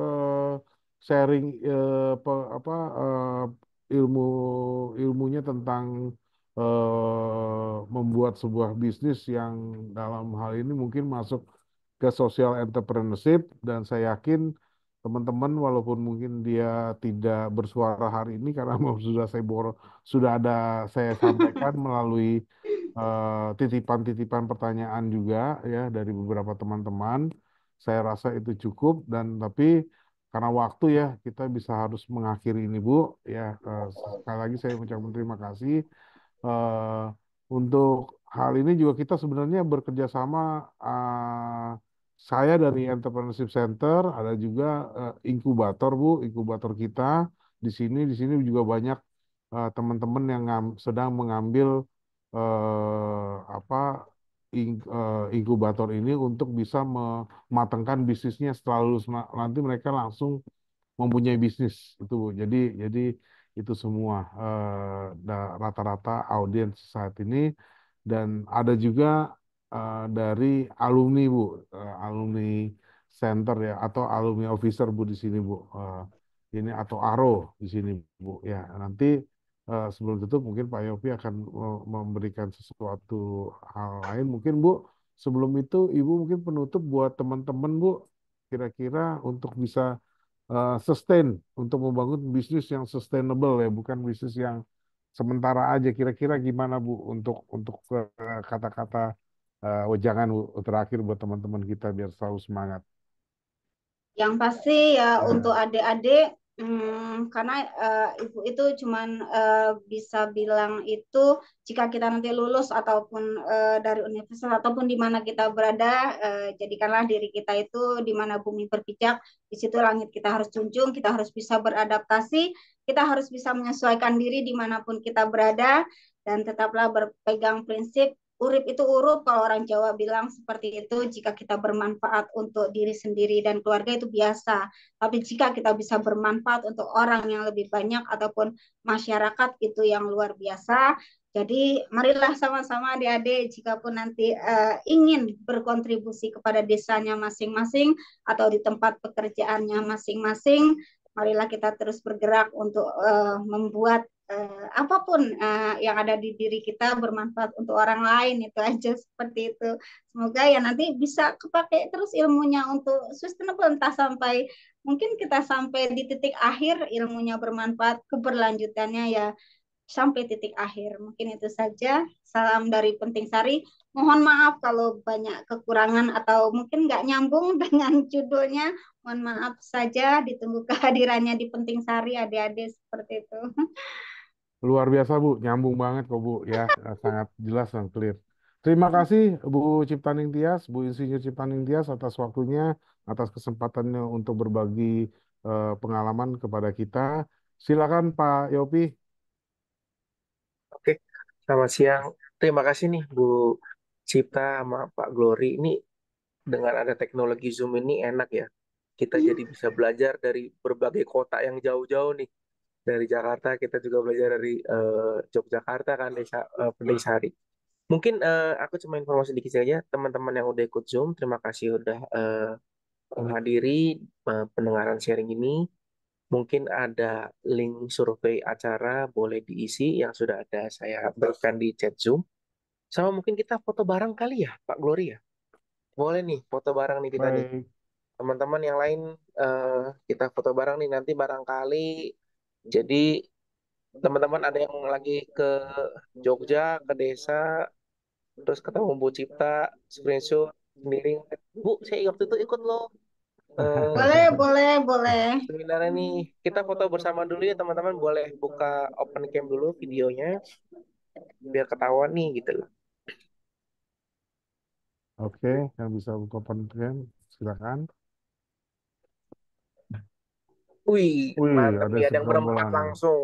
Speaker 2: sharing apa ilmu ilmunya tentang membuat sebuah bisnis yang dalam hal ini mungkin masuk ke social entrepreneurship dan saya yakin teman-teman walaupun mungkin dia tidak bersuara hari ini karena sudah sudah ada saya sampaikan melalui titipan-titipan pertanyaan juga ya dari beberapa teman-teman. Saya rasa itu cukup dan tapi karena waktu ya kita bisa harus mengakhiri ini Bu ya. Sekali lagi saya mengucapkan terima kasih. Eh, untuk hal ini juga kita sebenarnya bekerja sama saya dari Entrepreneurship Center ada juga inkubator Bu, inkubator kita di sini juga banyak teman-teman yang sedang mengambil apa inkubator ini untuk bisa mematangkan bisnisnya setelah lulus nanti mereka langsung mempunyai bisnis itu Bu. Jadi itu semua rata-rata audiens saat ini dan ada juga dari alumni Bu, alumni center ya atau alumni officer Bu di sini Bu. Ini atau ARO di sini Bu. Ya, nanti sebelum tutup mungkin Pak Yopi akan memberikan sesuatu hal lain mungkin Bu. Sebelum itu Ibu mungkin penutup buat teman-teman Bu kira-kira untuk bisa sustain untuk membangun bisnis yang sustainable ya, bukan bisnis yang sementara aja. Kira-kira gimana Bu untuk kata-kata wejangan Bu terakhir buat teman-teman kita biar selalu semangat.
Speaker 1: Yang pasti ya untuk adik-adik, karena ibu itu cuman bisa bilang itu jika kita nanti lulus ataupun dari universitas ataupun di mana kita berada, jadikanlah diri kita itu di mana bumi berpijak, di situ langit kita harus junjung, kita harus bisa beradaptasi, kita harus bisa menyesuaikan diri dimanapun kita berada, dan tetaplah berpegang prinsip urip itu urup kalau orang Jawa bilang seperti itu. Jika kita bermanfaat untuk diri sendiri dan keluarga itu biasa, tapi jika kita bisa bermanfaat untuk orang yang lebih banyak ataupun masyarakat itu yang luar biasa. Jadi marilah sama-sama adik-adik jika pun nanti ingin berkontribusi kepada desanya masing-masing atau di tempat pekerjaannya masing-masing, marilah kita terus bergerak untuk membuat apapun yang ada di diri kita bermanfaat untuk orang lain, itu aja seperti itu. Semoga ya nanti bisa kepake terus ilmunya untuk sustainable, entah sampai mungkin kita sampai di titik akhir ilmunya bermanfaat, keberlanjutannya ya sampai titik akhir. Mungkin itu saja. Salam dari Penting Sari. Mohon maaf kalau banyak kekurangan atau mungkin nggak nyambung dengan judulnya. Mohon maaf saja. Ditunggu kehadirannya di Penting Sari, adik-adik seperti itu.
Speaker 2: Luar biasa Bu, nyambung banget kok Bu ya, sangat jelas dan clear. Terima kasih Bu Ciptaning Tias, Bu Insinyur Ciptaning Tias atas waktunya, atas kesempatannya untuk berbagi pengalaman kepada kita. Silakan Pak Yopi.
Speaker 3: Oke, selamat siang. Terima kasih nih Bu Cipta sama Pak Glory. Ini dengan ada teknologi Zoom ini enak ya. Kita jadi bisa belajar dari berbagai kota yang jauh-jauh nih. Dari Jakarta kita juga belajar dari Yogyakarta kan, Pendesari. Mungkin aku cuma informasi dikit saja, teman-teman yang udah ikut Zoom, terima kasih udah menghadiri pendengaran sharing ini. Mungkin ada link survei acara boleh diisi yang sudah ada saya berikan di chat Zoom. Sama mungkin kita foto bareng kali ya, Pak Glory ya. Boleh nih foto bareng nih kita nih.
Speaker 2: Baik,
Speaker 3: Teman-teman yang lain kita foto bareng nih nanti barangkali. Jadi teman-teman ada yang lagi ke Jogja, ke desa, terus ketemu Bu Cipta, screenshot sendiri. Bu, saya waktu itu ikut loh
Speaker 1: Boleh, boleh, boleh.
Speaker 3: seminarnya nih. Kita foto bersama dulu ya teman-teman. Boleh buka open cam dulu videonya biar ketahuan nih gitu loh.
Speaker 2: Oke, yang bisa buka Penting, silakan.
Speaker 3: Wih,
Speaker 2: Wih,
Speaker 3: mantep
Speaker 2: ada
Speaker 3: nih, ada yang berempat
Speaker 2: segerombolan nih.
Speaker 3: langsung.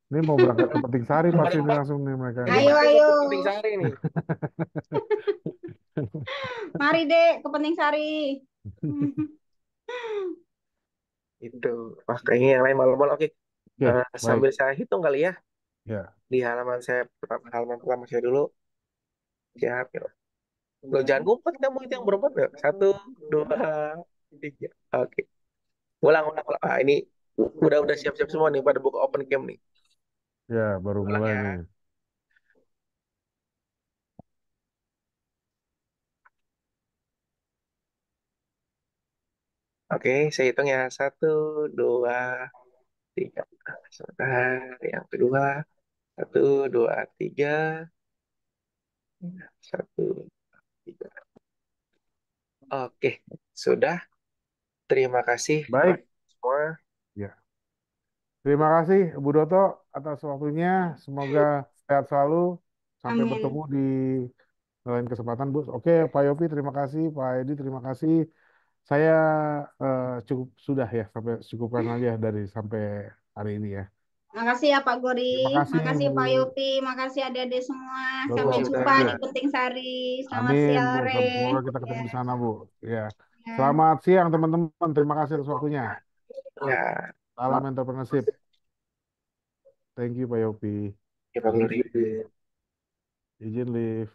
Speaker 2: Ini mau berangkat ke Penting Sari pasti ini
Speaker 3: Berempat,
Speaker 2: langsung nih mereka ini.
Speaker 1: Ayo,
Speaker 3: berempat nih mau
Speaker 1: ayo.
Speaker 3: ke Penting Sari nih.
Speaker 1: Mari dek ke Penting Sari.
Speaker 3: Itu, wah kayaknya yang lain malam-malam. Oke,
Speaker 2: Oke, baik.
Speaker 3: sambil saya hitung kali ya
Speaker 2: Ya,
Speaker 3: di halaman pertama saya dulu. Siap, yuk. Lo jangan ngumpet, kamu itu yang berempat ya. Satu, dua, tiga. Oke, ulang, ulang, ulang. Ah, ini udah siap-siap semua nih pada buka open cam nih.
Speaker 2: ya baru
Speaker 3: Ulang
Speaker 2: mulai
Speaker 3: ya.
Speaker 2: nih.
Speaker 3: Oke, saya hitung ya. Satu, dua, tiga. Sebentar. Yang kedua, satu, dua, tiga. Satu, tiga. Oke, sudah. Terima kasih Pak
Speaker 2: Baik,
Speaker 3: semua.
Speaker 2: ya. Terima kasih Bu Doto atas waktunya. Semoga sehat selalu. Sampai bertemu
Speaker 1: Amin.
Speaker 2: di lain kesempatan, Bu. Oke, Pak Yopi, terima kasih. Pak Edi, terima kasih. Saya cukup sudah ya sampai cukupkan aja dari sampai hari ini ya.
Speaker 1: Makasih ya Pak Gori,
Speaker 2: Terima kasih
Speaker 1: makasih
Speaker 2: Bu.
Speaker 1: Pak Yopi, makasih adik-adik semua. Sampai
Speaker 3: Sama
Speaker 2: Betul,
Speaker 1: jumpa
Speaker 2: thank
Speaker 1: di
Speaker 2: you.
Speaker 1: Penting Sari. Selamat
Speaker 2: Amin, Bu.
Speaker 1: sore.
Speaker 2: Semoga kita
Speaker 1: Ya,
Speaker 2: ketemu di sana, Bu. Ya.
Speaker 1: ya.
Speaker 2: Selamat siang, teman-teman. Terima kasih atas waktunya.
Speaker 3: Ya,
Speaker 2: Salam entrepreneurship. Thank you, Pak Yopi.
Speaker 3: ya Pak Glory.
Speaker 2: Izin live.